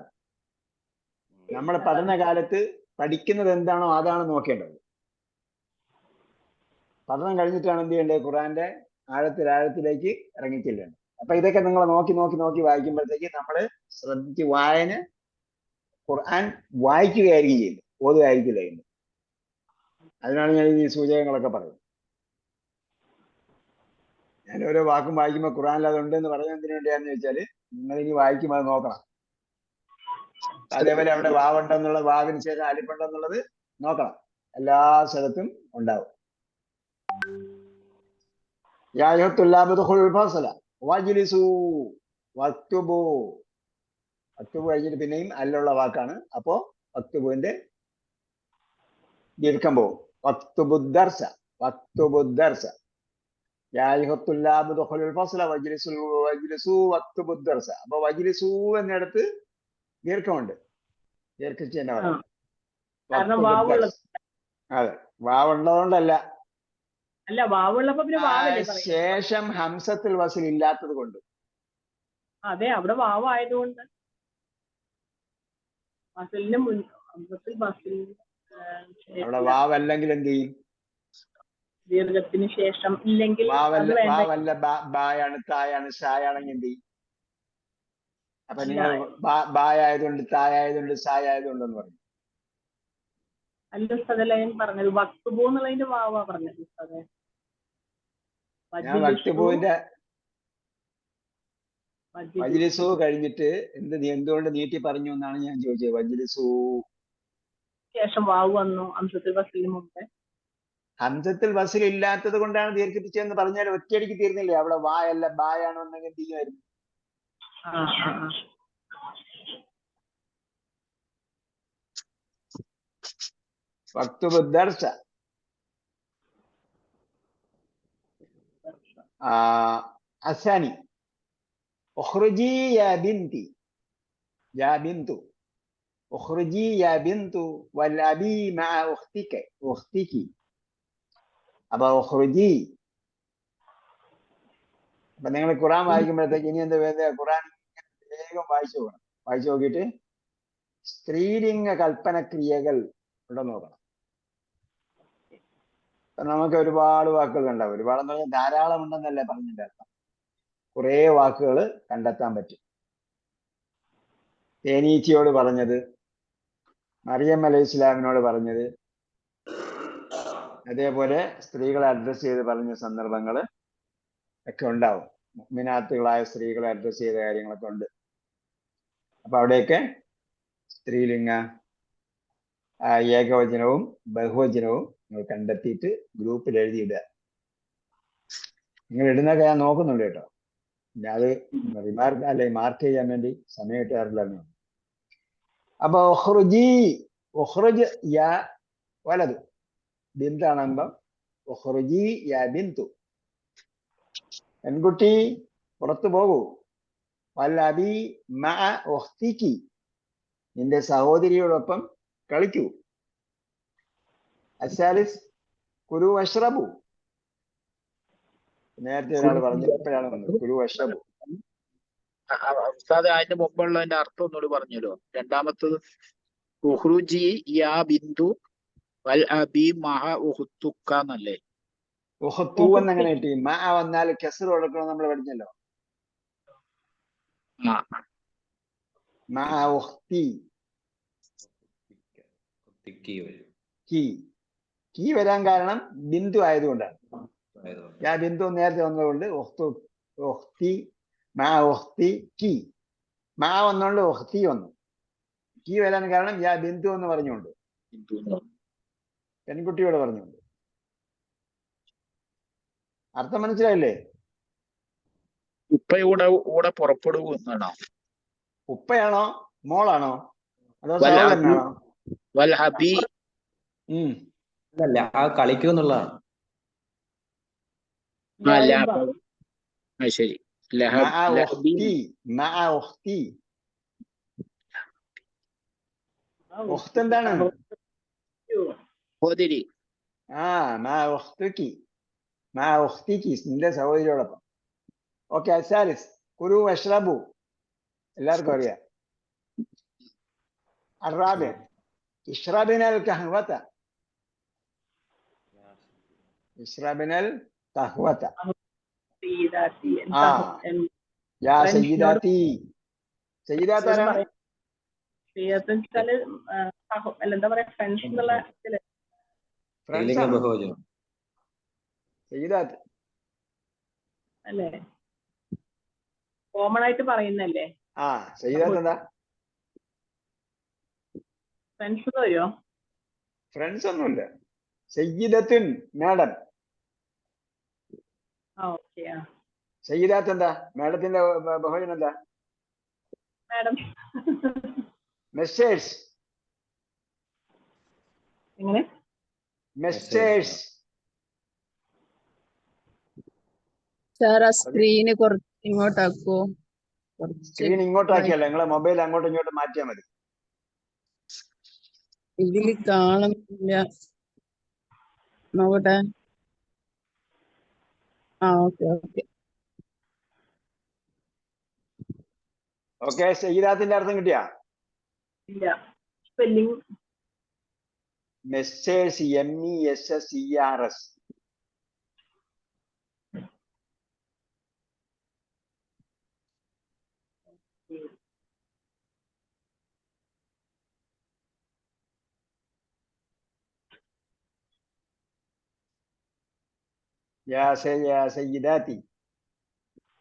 നമ്മുടെ പഠനകാലത്ത് പഠിക്കുന്നത് എന്താണോ അതാണ് നോക്കേണ്ടത്. പഠനം കഴിഞ്ഞിട്ടാണ് എന്ത് ചെയ്യേണ്ടത്? ഖുർആന്റെ ആഴത്തിലേക്ക് ഇറങ്ങിച്ചെല്ലേണ്ടത്. അപ്പൊ ഇതൊക്കെ നിങ്ങൾ നോക്കി വായിക്കുമ്പോഴത്തേക്ക് നമ്മൾ ശ്രദ്ധിച്ച് വായന ഖുർആൻ വായിക്കുകയായിരിക്കും ചെയ്യുന്നത്, ഓതുകയായിരിക്കില്ല ചെയ്യുന്നത്. അതിനാണ് ഞാൻ ഈ സൂചകങ്ങളൊക്കെ പറയുന്നത്. ഞാൻ ഓരോ വാക്കും വായിക്കുമ്പോൾ ഖുർആനിൽ അതുണ്ട് എന്ന് പറയുന്നതിന് വേണ്ടിയാന്ന് ചോദിച്ചാല് നിങ്ങൾ ഇനി വായിക്കുമ്പോൾ അത് നോക്കണം. അതേപോലെ അവിടെ വാവുണ്ടെന്നുള്ളത്, വാവിന് ശേഷം അലിഫുണ്ടെന്നുള്ളത് നോക്കണം. എല്ലാ സ്ഥലത്തും ഉണ്ടാവും. കഴിഞ്ഞിട്ട് പിന്നെയും അല്ലുള്ള വാക്കാണ്. അപ്പോ വക്തുബുവിന്റെ ദീർഘം പോവും. വക്തുബുദ്ദർസ. അപ്പൊ വജ്ലിസു എന്നിടത്ത് ദീർഘമുണ്ട്. ദീർഘിച്ച് തന്നെ പറയാം. അതെ, വാവുള്ളതുകൊണ്ടല്ല, ശേഷം ഹംസത്തുൽ വസിൽ ഇല്ലാത്തത് കൊണ്ട്. അതെ, അവിടെ വാവായതുകൊണ്ട്. അവിടെ വാവല്ലെങ്കിൽ എന്ത് ചെയ്യും? ദീർഘത്തിന് ശേഷം ഇല്ലെങ്കിൽ വാവല്ല, ബായാണ്, തായാണ്, ഷായാണെങ്കിൽ എന്ത് ചെയ്യും? അപ്പൊ നിങ്ങൾ ബായായതുകൊണ്ട്, തായായതുകൊണ്ട്, ഷായായതുകൊണ്ടെന്ന് പറഞ്ഞു. അല്ല ഉസ്താദല്ലേ ഞാൻ പറഞ്ഞത്, വക്തുബു എന്നുള്ളതിന്റെ വാവാ പറഞ്ഞത് ഉസ്താദേ. ഞാൻ വക്തുബുവിന്റെ വജ്ലിസു കഴിഞ്ഞിട്ട് എന്തുകൊണ്ട് നീട്ടി പറഞ്ഞു എന്നാണ് ഞാൻ ചോദിച്ചത്. വജ്ലിസു ശേഷം വാവ് വന്നു ഹംസത്തുൽ വസിലിന് മുമ്പേ. ഹംസത്തുൽ വസിൽ ഇല്ലാത്തത് കൊണ്ടാണ് ദീർഘിപ്പിച്ചതെന്ന് പറഞ്ഞാൽ ഒറ്റയടിക്ക് തീർന്നില്ലേ? അവിടെ വായല്ല, ബായാണോ എന്നെങ്കിൽ തീരുമായിരുന്നു. വക്തുബുദ്ദർസ അസാനി ഉഖ്റുജി യാ ബിൻതി, യാ ബിന്തു, ഉഖ്റുജി യാ ബിന്തു വൽ അബി മഅ ഉഖ്തികി. അപ്പൊ ഉഖ്റുജി. അപ്പൊ നിങ്ങൾ ഖുർആൻ വായിക്കുമ്പോഴത്തേക്ക് ഇനി എന്താ വേണ്ടത്? ഖുർആൻ വേഗം വായിച്ചു നോക്കിയിട്ട് സ്ത്രീലിംഗ കൽപ്പനക്രിയകൾ ഇവിടെ നോക്കണം. നമുക്ക് ഒരുപാട് വാക്കുകൾ ഉണ്ടാവും. ഒരുപാടെന്ന് പറഞ്ഞാൽ ധാരാളം ഉണ്ടെന്നല്ലേ പറഞ്ഞതിന്റെ അർത്ഥം. കുറേ വാക്കുകൾ കണ്ടെത്താൻ പറ്റും. തേനീച്ചയോട് പറഞ്ഞത്, മറിയം അലൈഹി ഇസ്ലാമിനോട് പറഞ്ഞത്, അതേപോലെ സ്ത്രീകളെ അഡ്രസ് ചെയ്ത് പറഞ്ഞ സന്ദർഭങ്ങൾ ഒക്കെ ഉണ്ടാവും. മുഅ്മിനാത്തുകളായ സ്ത്രീകളെ അഡ്രസ് ചെയ്ത കാര്യങ്ങളൊക്കെ ഉണ്ട്. അപ്പൊ അവിടെയൊക്കെ സ്ത്രീലിംഗ ഏകവചനവും ബഹുവചനവും നിങ്ങൾ കണ്ടെത്തിയിട്ട് ഗ്രൂപ്പിൽ എഴുതിയിടുക. നിങ്ങൾ ഇടുന്നൊക്കെ ഞാൻ നോക്കുന്നുണ്ട് കേട്ടോ. അത് റിമാർക്ക് അല്ലെ മാർക്ക് ചെയ്യാൻ വേണ്ടി സമയം കിട്ടാറില്ല. അപ്പൊ ഒഹ്റുജ് യാ വലത് ബിന്താണുമ്പം ഒഹ്റുജി യാ ബിന്തു, പെൺകുട്ടി പുറത്തു പോകൂ. വല്ലബി മഅ ഉഖ്തികി, നിന്റെ സഹോദരിയോടൊപ്പം കളിക്കൂ. അസ്സാലിസ് കുലു വഷ്റബു, നേരത്തെ ഒരാൾ പറഞ്ഞു, ഇപ്പോഴാണ് വന്നത്. കുലു വഷ്റബു. ഉസ്താദ് അതിന്റെ മുമ്പുള്ളതിന്റെ അർത്ഥം ഒന്നുകൂടി പറഞ്ഞല്ലോ. രണ്ടാമത്തത് ഉഖ്റുജി യാ ബിന്ദു വൽ അബി മഹ ഉഖ്തുക്ക എന്നല്ലേ? ഉഖ്തു എന്നങ്ങനെ കിട്ടി. മഅ വന്നാൽ കസ്ർ കൊടുക്കണം നമ്മൾ പഠിച്ചല്ലോ. മഅ ഉഖ്തി കീ വരാൻ കാരണം ബിന്ദു ആയതുകൊണ്ടാണ്. യാ ബിന്ദു നേരത്തെ വന്നതുകൊണ്ട് ഉഖ്തി മഅ ഉഖ്തി കീ. മഅ വന്നുകൊണ്ട് ഉഖ്തി വന്നു. കീ വരാൻ കാരണം യാ ബിന്ദു എന്ന് പറഞ്ഞുകൊണ്ട്, പെൺകുട്ടിയോട് പറഞ്ഞുകൊണ്ട്. അർത്ഥം മനസ്സിലായില്ലേ? ഉപ്പയുടെ കൂടെ പുറപ്പെടുവൂ എന്നാണോ? ഉപ്പയാണോ മോളാണോ അതോ സഹോദരനാണോ? വൽ ഹബി അല്ല, ആ കളിക്കൂ എന്നുള്ളതാണ്. ശരി. എന്താണ്? നിന്റെ സഹോദരിയോടൊപ്പം. ഓക്കെ. അസാലിസ് കുലു വഷ്റബു എല്ലാവർക്കും അറിയാം. അറാബി ഇഷ്റബിനൽ ഖഹ്വത, ഇഷ്റബിനൽ ഖഹ്വത. യാ സയ്യിദാത്തി. സയ്യിദാത്ത് ആരാണ്? എന്താ പറയാ, ഫ്രണ്ട്സ് എന്നുള്ള സയ്യിദാത്ത് അല്ലേ, കോമൺ ആയിട്ട് പറയുന്നല്ലേ. സയ്യിദാത്ത് എന്താ? ഫ്രണ്ട്സ് വരുമോ? ഫ്രണ്ട്സ് ഒന്നുമില്ല. സയ്യിദത്തുൻ മാഡം. സയ്യിദാത്ത് എന്താ? മാഡത്തിന്റെ ബഹുവചനം എന്താ? മാഡം. മെസ്സേഴ്സ്. എങ്ങനെ? മെസ്സേഴ്സ്. സാർ ആ സ്ക്രീന് കുറച്ച് ഇങ്ങോട്ടാക്കോ? സ്ക്രീൻ ഇങ്ങോട്ടാക്കിയല്ല, നിങ്ങളെ മൊബൈൽ അങ്ങോട്ടും ഇങ്ങോട്ടും മാറ്റിയാൽ മതി. ഇതില് കാണുന്നില്ല, നോക്കട്ടെ. Okay okay okay. സയ്യിദാത്തിന്റെ അർത്ഥം കിട്ടിയാ? ഇല്ല. Spelling messrs, MESSERS. യാ സയ്യിദാത്തി.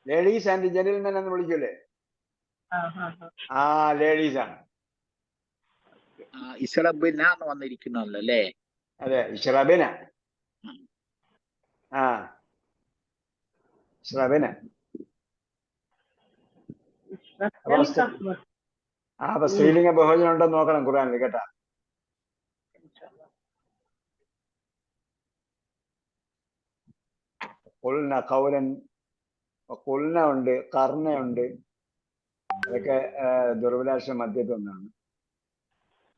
ലേഡീസ് ആൻഡ് ജെന്റിൽമെൻ എന്ന് വിളിക്കൂലേ? ലേഡീസ് ആണ്. ഇസ്റബിന എന്ന് വന്നിരിക്കുന്നല്ലോ അല്ലേ? അതെ, ഇഷ്റബിന. ഇഷ്റബിന. അപ്പൊ സ്ത്രീലിംഗ ബഹുവചനം ഉണ്ടെന്ന് നോക്കണം ഖുർആനിൽ കേട്ടാ. ഖുൽന ഖൗലൻ, ഖുൽന ഉണ്ട്, ഖർനയുണ്ട്. അതൊക്കെ ദുർബലാക്ഷര മധ്യത്തിൽ ഒന്നാണ്.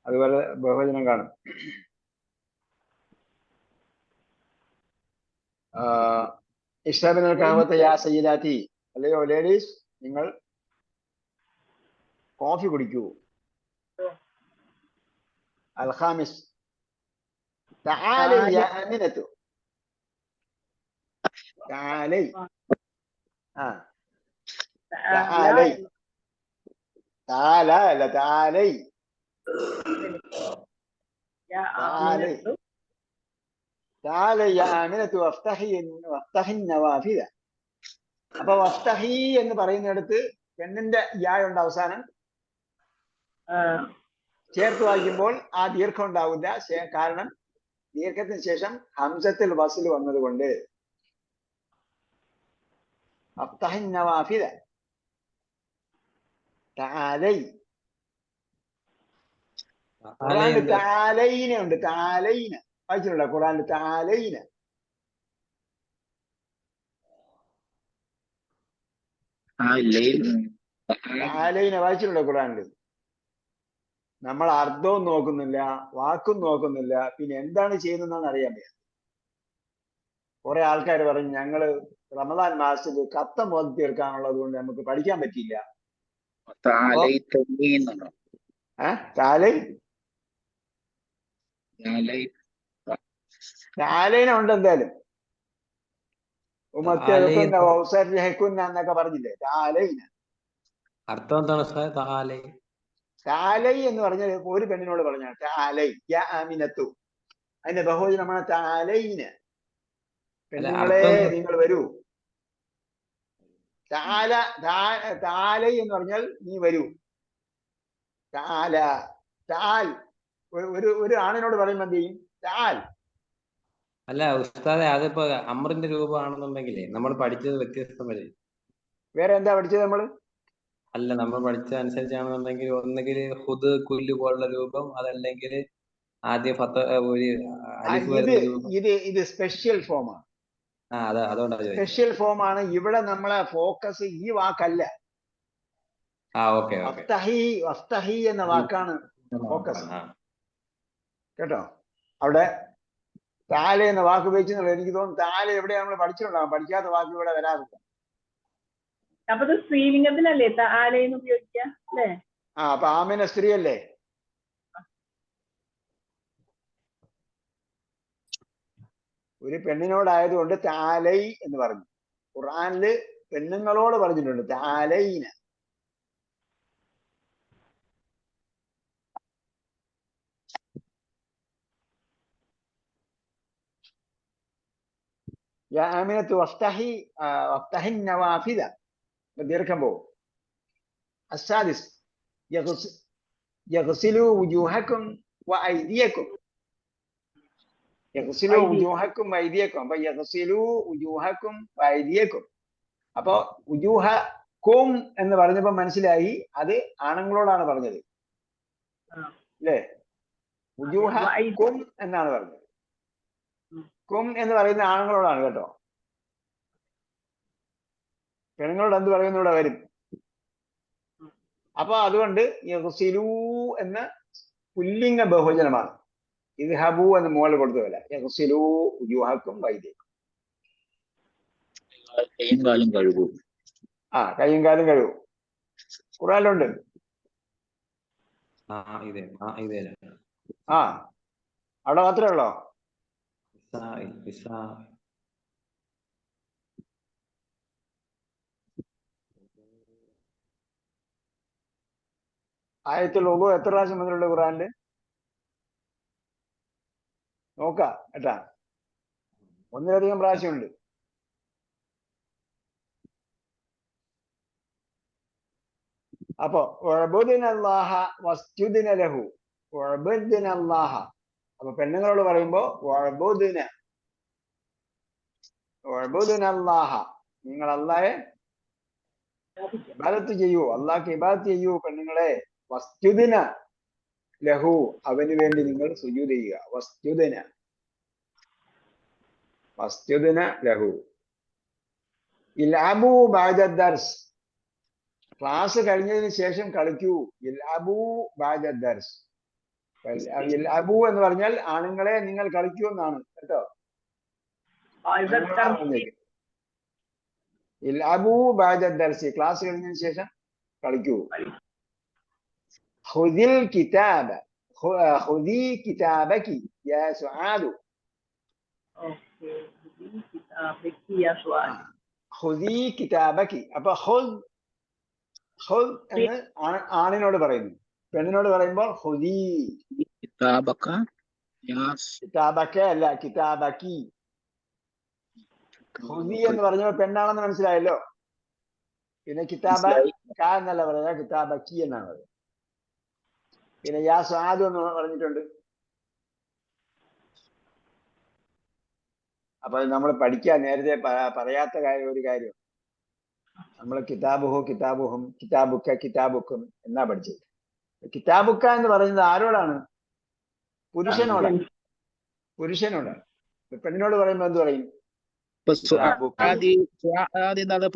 അതുപോലെ ബഹുവചനം കാണും. ഇഷ്റബിനൽ ഖഹ്വത യാ സയ്യിദാത്തി. അല്ലയോ ലേഡീസ്, നിങ്ങൾ കോഫി കുടിക്കൂ. അൽ ഖാമിസ് തആലി യാ അമിനത്തു. തആലി. തആലി. തആല അല്ല, തആലി. തആലി. തആലി യാ അമിനത്തു വഫ്തഹി നവാഫിദ. അപ്പൊ വഫ്തഹി എന്ന് പറയുന്നിടത്ത് പെണ്ണിന്റെ യാ ഉണ്ട് അവസാനം. ചേർത്ത് വായിക്കുമ്പോൾ ആ ദീർഘം ഉണ്ടാവില്ല. കാരണം ദീർഘത്തിന് ശേഷം ഹംസത്തിൽ വസ്ൽ വന്നത് കൊണ്ട്. അഫ്തഹിൻ നവാഫില തആലൈ. ഖുർആനിൽ തആലൈന ഉണ്ട്. തആലൈന വായിച്ചിട്ടുണ്ടോ ഖുർആനിൽ? തആലൈന തആലൈന വായിച്ചിട്ടുണ്ടോ ഖുർആനിൽ? നമ്മൾ അർത്ഥവും നോക്കുന്നില്ല, വാക്കും നോക്കുന്നില്ല, പിന്നെ എന്താണ് ചെയ്യുന്നതെന്നാണ് അറിയാൻ വയ്യ. കുറെ ആൾക്കാർ പറഞ്ഞു ഞങ്ങള് റമദാൻ മാസത്തിൽ കത്തം ഓതി തീർക്കാനുള്ളത് കൊണ്ട് നമുക്ക് പഠിക്കാൻ പറ്റിയില്ല. താലൈന ഉണ്ട് എന്തായാലും. എന്നൊക്കെ പറഞ്ഞില്ലേ താലൈന. അർത്ഥം എന്താണ് താലൈ? താലൈ എന്ന് പറഞ്ഞ ഒരു പെണ്ണിനോട് പറഞ്ഞ താലൈ യാ ആമിനത്തു, അതിന്റെ ബഹുവചനമാണ് താലൈന. പെണ്ണുങ്ങളെ നിങ്ങൾ വരൂ. താലൈ എന്ന് പറഞ്ഞാൽ നീ വരൂ. താല താൽ ഒരു ആണിനോട് പറയുമ്പോ എന്ത് ചെയ്യും? താൽ. അല്ല ഉസ്താദെ, അതിപ്പോ അമറിന്റെ രൂപമാണെന്നുണ്ടെങ്കിലേ നമ്മൾ പഠിച്ചത് വ്യത്യസ്തം വരെ. വേറെ എന്താ പഠിച്ചത് നമ്മള്? അല്ല, നമ്മൾ പഠിച്ച അനുസരിച്ചാണെന്നുണ്ടെങ്കിൽ ഒന്നുകിൽ ഹുദ് കുല്ല് പോലുള്ള രൂപം, അതല്ലെങ്കിൽ ആദ്യം ഒരു അലിഫ് വരുന്ന രൂപം. ഇത് സ്പെഷ്യൽ ഫോമാണ്. അതുകൊണ്ടാണ് സ്പെഷ്യൽ ഫോം ആണ്. ഇവിടെ നമ്മളെ ഫോക്കസ് ഈ വാക്കല്ല. വഫ്തഹി എന്ന വാക്കാണ് ഫോക്കസ്. കേട്ടോ? അവിടെ താല എന്ന വാക്ക് ഉപയോഗിച്ചെന്നുള്ളത് എനിക്ക് തോന്നുന്നു താല എവിടെ നമ്മൾ പഠിച്ചിട്ടുണ്ടാകും. പഠിക്കാത്ത വാക്ക് ഇവിടെ വരാറില്ല. അപ്പൊ സ്ത്രീലിംഗത്തിനല്ലേ താലയെന്ന് ഉപയോഗിക്കുക അല്ലേ? അപ്പൊ ആമിന സ്ത്രീ അല്ലേ? ഒരു പെണ്ണിനോടായതുകൊണ്ട് താലൈ എന്ന് പറഞ്ഞു. ഖുർആനില് പെണ്ണുങ്ങളോട് പറഞ്ഞിട്ടുണ്ട് താലൈന. യാ ആമിനത്തു വഫ്തഹിൻ നവാഫിദ. ദീർഘം പോകും. അസ്സാദിസ് യഗ്സിലു വുജൂഹക്കും വഅയ്ദിയക്കും. യഗ്സിലു വുജൂഹക്കും വഅയ്ദിയക്കും. അപ്പൊ യഗ്സിലു വുജൂഹക്കും വഅയ്ദിയക്കും. അപ്പൊ വുജൂഹക്കും എന്ന് പറഞ്ഞപ്പോ മനസ്സിലായി അത് ആണുങ്ങളോടാണ് പറഞ്ഞത് അല്ലേ? വുജൂഹക്കും എന്നാണ് പറഞ്ഞത്. കും എന്ന് പറയുന്ന ആണുങ്ങളോടാണ് കേട്ടോ. പെണ്ണുങ്ങളോട് എന്ത് പറയുന്നു ഇവിടെ വരും. അപ്പൊ അതുകൊണ്ട് യഗ്സിലു എന്ന പുല്ലിംഗ ബഹുവചനമാണ്. ഇദ്ഹബു എന്ന് മുകളിൽ കൊടുത്തതല്ല. യഗ്സിലു വുജൂഹക്കും വഅയ്ദിയക്കും. കൈയും കാലും കഴുകും. ഖുർആനിലുണ്ട്. അവിടെ മാത്രമേ ഉള്ളോ? ആയത്തുൽ വുളു എത്ര പ്രാവശ്യം വന്നിട്ടുണ്ട് ഖുർആനില്? നോക്കാം കേട്ടാ. ഒന്നിലധികം പ്രാവശ്യമുണ്ട്. അപ്പൊ അപ്പൊ പെണ്ണുങ്ങളോട് പറയുമ്പോ നിങ്ങൾ അല്ലാഹെ ഇബാദത്ത് ചെയ്യൂ, അള്ളാഹ്ക്ക് ഇബാദത്ത് ചെയ്യൂ പെണ്ണുങ്ങളെ. വസ്തുദിന ലഹു, അവന് വേണ്ടി നിങ്ങൾ സുജൂദ് ചെയ്യുക. വസ്തുദിന ലഹു. ഇൽഅബു ബഅദ ദർസ്, ക്ലാസ് കഴിഞ്ഞതിന് ശേഷം കളിക്കൂ. ഇൽഅബു ബഅദ ദർസ്. ഇൽഅബു എന്ന് പറഞ്ഞാൽ ആണുങ്ങളെ നിങ്ങൾ കളിക്കൂ എന്നാണ് കേട്ടോ. ഇൽഅബു ബഅദ ദർസ്, ക്ലാസ് കഴിഞ്ഞതിന് ശേഷം കളിക്കൂ. ഖുദിൽ കിതാബ, ഖുദി കിതാബകി യാ സുആദു. ഖുദി കിതാബകി. അപ്പൊ ഖുദ് എന്ന് ആണിനോട് പറയുന്നു. പെണ്ണിനോട് പറയുമ്പോൾ ഖുദി. കിതാബക അല്ല, കിതാബക്കി. ഖുദി എന്ന് പറഞ്ഞപ്പോൾ പെണ്ണാണെന്ന് മനസ്സിലായല്ലോ. പിന്നെ കിതാബ എന്നല്ല പറയുക, കിതാബക്കി എന്നാണ് പറയുക. പിന്നെ യാ സ്വാദ് എന്ന് പറഞ്ഞിട്ടുണ്ട്. അപ്പൊ നമ്മൾ പഠിക്കാൻ നേരത്തെ പറയാത്ത ഒരു കാര്യം, നമ്മൾ കിതാബുഹും കിതാബുക്കും എന്നാ പഠിച്ചത്. കിതാബുക്ക എന്ന് പറയുന്നത് ആരോടാണ്? പുരുഷനോടാണ്. പെണ്ണിനോട് പറയുമ്പോ എന്ത് പറയും?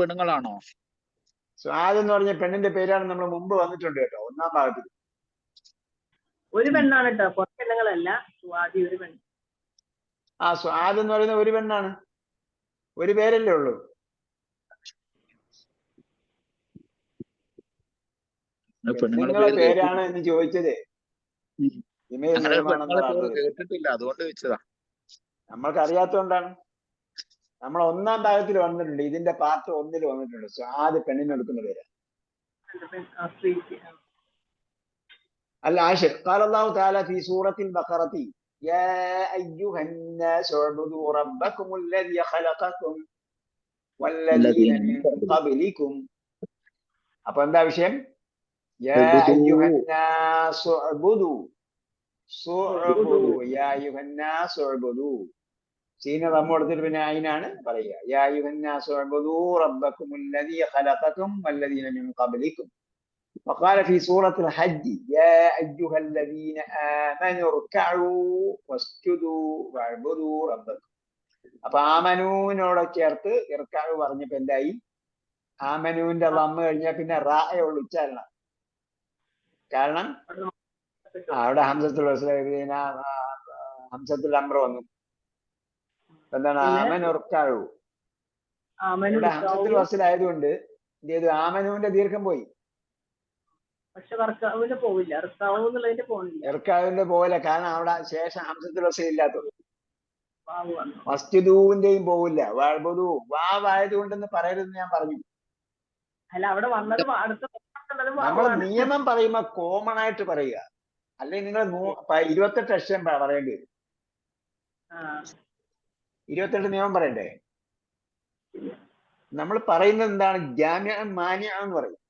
പെണ്ണുങ്ങളാണോ? സ്വാദ് എന്ന് പറഞ്ഞ പെണ്ണിന്റെ പേരാണ് നമ്മൾ മുമ്പ് വന്നിട്ടുണ്ട് കേട്ടോ, 1-ാം ഭാഗത്തിൽ. ഒരു പെണ്ണാണ് കേട്ടോ, കുറച്ച് പെണ്ണുങ്ങളല്ല. സ്വാതി ഒരു പെണ്ണ്. ആ സ്വാദ് എന്ന് പറയുന്ന ഒരു പെണ്ണാണ്, ഒരു പേരല്ലേ ഉള്ളൂ. പെണ്ണുങ്ങളെ പേരാണ് എന്ന് ചോദിച്ചത്. കേട്ടിട്ടില്ല, അതുകൊണ്ട് ചോദിച്ചതാ. നമ്മൾക്ക് അറിയാത്തോണ്ടാണ്. നമ്മൾ 1-ാം ഭാഗത്തിൽ വന്നിട്ടുണ്ട്, ഇതിന്റെ പാർട്ട് 1-ൽ വന്നിട്ടുണ്ട്. സ്വാദ് പെണ്ണിന് എടുക്കുന്ന പേരാണ്. العاشر قال الله تعالى في سورة البقرة يا أيها الناس اعبدوا ربكم الذي خلقكم والذين من قبلكم. അപ്പൊ എന്താ വിഷയം? يا أيها الناس اعبدوا يا أيها الناس اعبدوا. സീന റമ്മ കൊടുത്തിട്ട് പിന്നെ അയിനാണ് പറയുക. يا أيها الناس اعبدوا ربكم الذي خلقكم والذين من قبلكم. وقال في سورة الحج يا أيها الذين آمنوا اركعوا واسجدوا واعبدوا ربكم. അപ്പൊ ആമനൂനോട് ചേർത്ത് ഇർക്കാവ് പറഞ്ഞപ്പോ എന്തായി? ആമനൂന്റെ ലമ്മ കഴിഞ്ഞാൽ പിന്നെ റായുള്ള ഉച്ചാരണം. കാരണം അവിടെ ഹംസത്തുൽ അമ്ര വന്നു. എന്താണ്? ആമനുർക്കാവു. ഇവിടെ ഹംസത്തുൽ വസ്ലായതുകൊണ്ട് എന്ത് ചെയ്തു? ആമനൂന്റെ ദീർഘം പോയി. പക്ഷെ ഇർക്കാവിന്റെ പോവില്ല, ഇർക്കാവിന്റെ പോവില്ല. കാരണം അവിടെ ശേഷം ഹംസത്തുൽ വസ്ൽ ഇല്ലാത്തത്. മസ്ജിദൂവിന്റെയും പോവില്ല. വാഴ്ബദു വാവായതുകൊണ്ടെന്ന് പറയരുതെന്ന് ഞാൻ പറഞ്ഞു. നമ്മൾ നിയമം പറയുമ്പോ കോമൺ ആയിട്ട് പറയുക, അല്ലെങ്കിൽ നിങ്ങൾ 28 അക്ഷരം പറയേണ്ടി വരും. 28 നിയമം പറയണ്ടേ? നമ്മൾ പറയുന്നത് എന്താണ്? ജാമ്യ മാന്യ എന്ന് പറയും.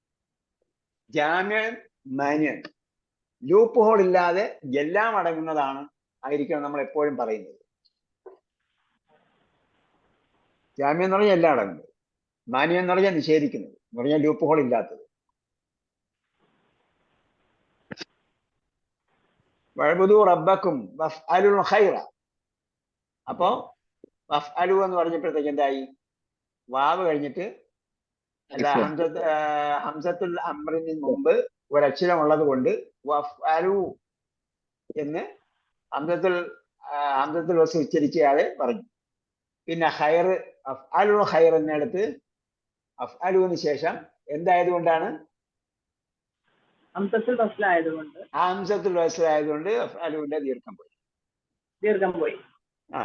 ജാമ്യ മാന്യ, ലൂപ്പ് ഹോൾ ഇല്ലാതെ എല്ലാം അടങ്ങുന്നതാണ് ആയിരിക്കണം നമ്മൾ എപ്പോഴും പറയുന്നത്. ജാമ്യം എന്ന് പറഞ്ഞാൽ എല്ലാം അടങ്ങുന്നത്, മാന്യം എന്ന് പറഞ്ഞാൽ നിഷേധിക്കുന്നത്, എന്ന് പറഞ്ഞാൽ ലൂപ്പ് ഹോൾ ഇല്ലാത്തത്. വഅ്ബുദൂ റബ്ബക്കും വഫ്അലുൽ ഖൈറ. അപ്പോ വഫ്അലു എന്ന് പറഞ്ഞപ്പോഴത്തേക്ക് എന്തായി? വാവ് കഴിഞ്ഞിട്ട് അല്ല, ഹംസത്തുൽ അമ്രിന് മുമ്പ് ഒരക്ഷരം ഉള്ളത് കൊണ്ട് വഫ്അലു എന്ന് ഹംസത്തുൽ വസ്ൽ ഉച്ചരിക്കാതെ പറഞ്ഞു. പിന്നെ ഖൈർ, അഫ്അലുൽ ഖൈർ എന്നിടത്ത് അഫ്അലുവിന് ശേഷം എന്തായതുകൊണ്ടാണ്? ഹംസത്തുൽ വസ്ൽ ആയതുകൊണ്ട്. ഹംസത്തുൽ വസ്ൽ ആയതുകൊണ്ട് അഫ്അലുവിന്റെ ദീർഘം പോയി. ആ,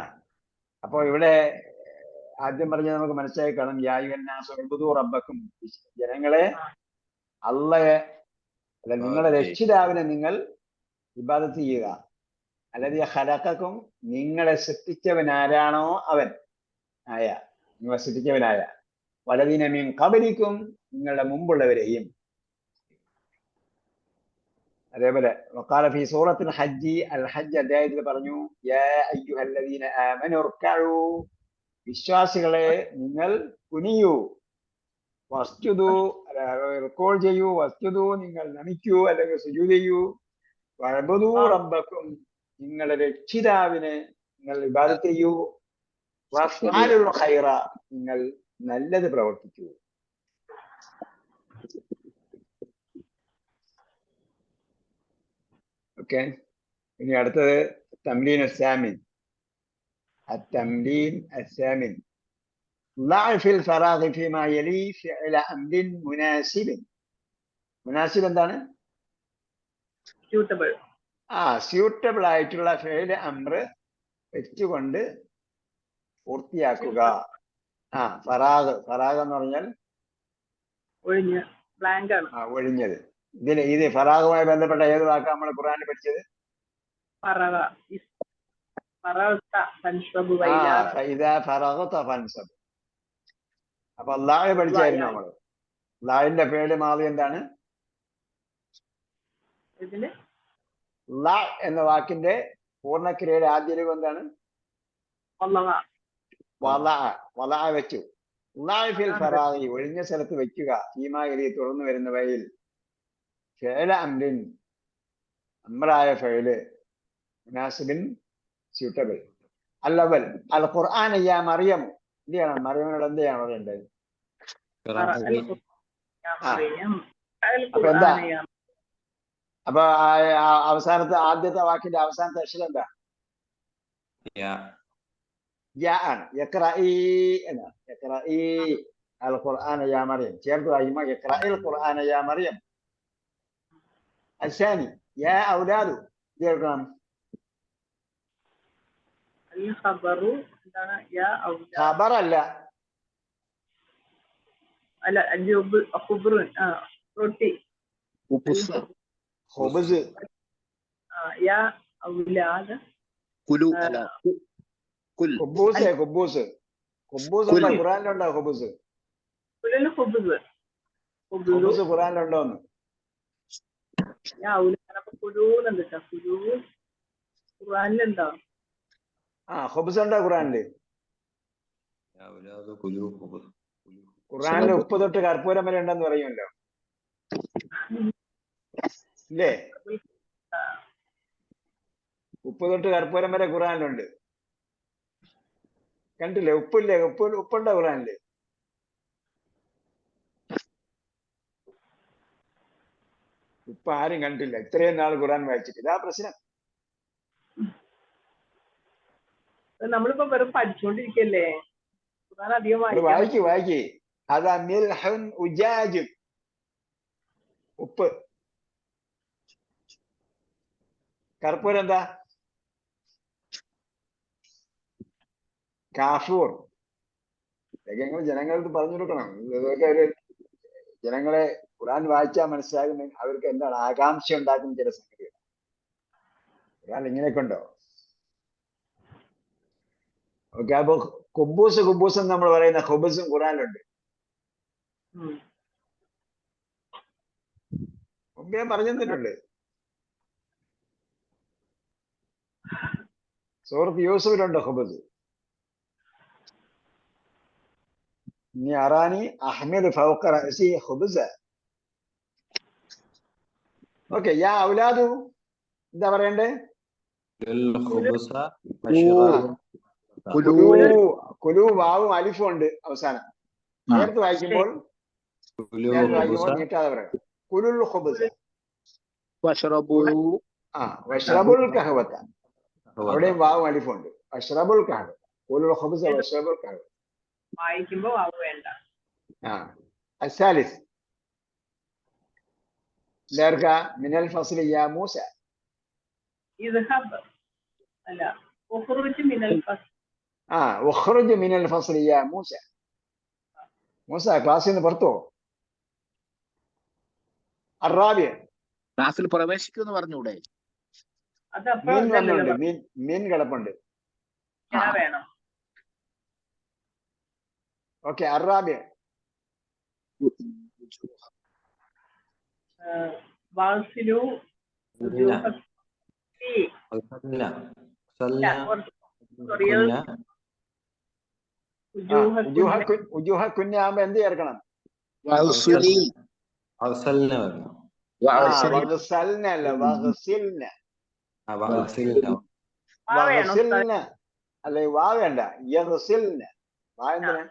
അപ്പൊ ഇവിടെ ആദ്യം പറഞ്ഞത് നമുക്ക് മനസ്സിലായി കാണും. യാ അയ്യുഹന്നാസു ഉഅ്ബുദൂ റബ്ബക്കും. ജനങ്ങളെ, അള്ളയെ അല്ല നിങ്ങളുടെ രക്ഷിതാവിനെ നിങ്ങൾ ഇബാദത്ത് ചെയ്യുക. അല്ലദീ ഖലഖക്കും, നിങ്ങളെ സൃഷ്ടിച്ചവനാരാണോ അവൻ ആയ, നിങ്ങളെ സൃഷ്ടിച്ചവനായ. വലദീന മിൻ ഖബലിക്കും, നിങ്ങളുടെ മുമ്പുള്ളവരെയും. അതേപോലെ വഖാല ഫീ സൂറത്തുൽ ഹജ്ജ്, അൽ ഹജ്ജ് അധ്യായത്തിൽ പറഞ്ഞു യാ അയ്യുഹല്ലദീന ആമനു ഇർകഉ, വിശ്വാസികളെ നിങ്ങൾ കുനിയൂ. വസ്ജുദു, റിക്കോൾ ചെയ്യൂ. വസ്ജുദു, നിങ്ങൾ നമിക്കൂ അല്ലെങ്കിൽ സുജൂദ് ചെയ്യൂ. വഅ്ബുദൂ റബ്ബക്കും, നിങ്ങളുടെ രക്ഷിതാവിനെ നിങ്ങൾ ഇബാദത്ത് ചെയ്യൂ. വഫ്അലുൽ ഖൈറ, നിങ്ങൾ നല്ലത് പ്രവർത്തിക്കൂ. ഓക്കെ, ഇനി അടുത്തത് തംരീൻ അസ്സാമിൻ. التمرين الثامن ضع في الفراغ فيما يلي فعل أمر مناسب. മുനാസിബ് എന്താണ്? സ്യൂട്ടബിൾ. സ്യൂട്ടബിൾ ആയിട്ടുള്ള ഫിഅൽ അംർ വെച്ചുകൊണ്ട് പൂർത്തിയാക്കുക. ഫറാഗ് എന്ന് പറഞ്ഞാൽ ഒഴിഞ്ഞത്. ഇത് ഫറാഗുമായി ബന്ധപ്പെട്ട ഏത് വാക്കാണ് നമ്മൾ ഖുർആനിൽ പഠിച്ചത്? അപ്പൊ അല്ലാഹ് പഠിച്ചായിരുന്നു നമ്മള്. അല്ലാഹിന്റെ ഫിഅൽ മാദി എന്താണ്? ല എന്ന വാക്കിന്റെ പൂർണ്ണക്രിയയുടെ ആദ്യ രൂപം എന്താണ്? വല്ലതാ. വല വെച്ചു. ഫിൽ ഫറാഗി ഒഴിഞ്ഞ സ്ഥലത്ത് വെക്കുക. ഫീമാഗിരി തുടർന്ന് വരുന്നവയിൽ ഫിഅല അംരിൻ അമ്രായ ഫഇല് മുനാസിബിൻ സ്യൂട്ടബിൾ. അല്ലവൽ അൽ ഖുർആൻ യാ മറിയം. എന്ത് ചെയ്യണം? മറിയമിനോട് എന്ത് ചെയ്യണം പറയേണ്ടത്? അപ്പൊ എന്താ? അപ്പൊ അവസാനത്തെ ആദ്യത്തെ വാക്കിന്റെ അവസാനത്തെ അക്ഷരം എന്താ? യാ ആണ്. യഖ്റഈ എന്നാണ്. യഖ്റഈ അൽ ഖുർആന യാ മറിയം ചേർത്ത് വായിക്കുമ്പോൾ യഖ്റഈൽ ഖുർആന യാ മറിയം. അസ്സാനി യാ ഔലാദു കേൾക്കണം. ഖബർ അല്ല. അല്ല റൊട്ടി. ഖുബ്സ്. യാ ഔലാദ്. ഖുബൂസ് ഖുറാനിലുണ്ടോ? ഖുബൂസ് ഖുറാനിലുണ്ടോന്ന്? ഖുറാനിലുണ്ടോ? ഖുബ്സ് ഉണ്ടോ ഖുറാനില്? ഖുറാനില് ഉപ്പ് തൊട്ട് കർപ്പൂരം വരെ ഉണ്ടെന്ന് പറയുമല്ലോ, ഇല്ലേ? ഉപ്പ് തൊട്ട് കർപ്പൂരം വരെ ഖുറാനിലുണ്ട്. കണ്ടില്ലേ? ഉപ്പില്ലേ? ഉപ്പുണ്ടോ ഖുറാനില്? ഉപ്പ് ആരും കണ്ടില്ല ഇത്രയും നാൾ ഖുറാൻ വായിച്ചിട്ട്. ഇതാ പ്രശ്നം. നമ്മളിപ്പോ വെറും പഠിച്ചുകൊണ്ടിരിക്കല്ലേ, ഖുറാൻ അധികം വായിക്കേ. അതാ മിൽഹുൻ ഉജാജ്, ഉപ്പ്. കർപ്പൂരം എന്താ? കാഫൂർ. ഇതൊക്കെ നിങ്ങൾ ജനങ്ങൾക്ക് പറഞ്ഞു കൊടുക്കണം. ഇതൊക്കെ ഒരു ജനങ്ങളെ ഖുറാൻ വായിച്ചാൽ മനസ്സിലാകുന്ന അവർക്ക് എന്താണ് ആകാംക്ഷ ഉണ്ടാക്കുന്ന ചില സംഗതികൾ. ഖുറാൻ ഇങ്ങനെയൊക്കെ ഉണ്ടോ? ഓക്കെ. അപ്പൊ കുബൂസ് എന്ന് നമ്മൾ പറയുന്ന ഖുബൂസും ഖുറാനിലുണ്ട്. മുമ്പ് ഞാൻ പറഞ്ഞു തന്നിട്ടുണ്ട്. സൂറത്ത് യൂസുഫിലുണ്ടോ ഖുബൂസ്? ഇനി അറാനി അഹ്മിലു ഫൗഖ റഅസി ഖുബ്സ. ഓക്കെ. യാ ഔലാദു എന്താ പറയണ്ടേ? കുലു വാവും അലിഫും ഉണ്ട് അവസാനം. ചേർത്ത് വായിക്കുമ്പോൾ നീട്ടാതെ പറയണം. കുലുൽ ഖുബ്സ വശ്റബുൽ ഖഹവത. അവിടെയും വാവും അലിഫും ഉണ്ട്. വശ്റബുൽ ഖഹവത. കുലുൽ ഖുബ്സ വശ്റബുൽ ഖഹവത. വായിക്കുമ്പോ വാവ് വേണ്ട. അസ്സാലിസ് മിനൽ ഫസ്ലി യാ മൂസ. ഇദ്ഹബ് അല്ല ഉഖ്റുജ് മിനൽ ഫസ്ൽ. ഉഖ്റുജ് മിനൽ ഫസ്ലി യാ മൂസ. മൂസ ക്ലാസ്സിൽ നിന്ന് പുറത്തോ? അറാബിയ ക്ലാസ്സിൽ പ്രവേശിക്കുമെന്ന് പറഞ്ഞൂടെ? മീൻ വന്നുണ്ട്. മീൻ കിടപ്പുണ്ട്. വേണം. ഓക്കെ. അറാബിയ വാസിലു കുഞ്ഞാകുമ്പോ എന്ത് ചേർക്കണം? അല്ലെ വാ വേണ്ട. വാ എന്തിനാ?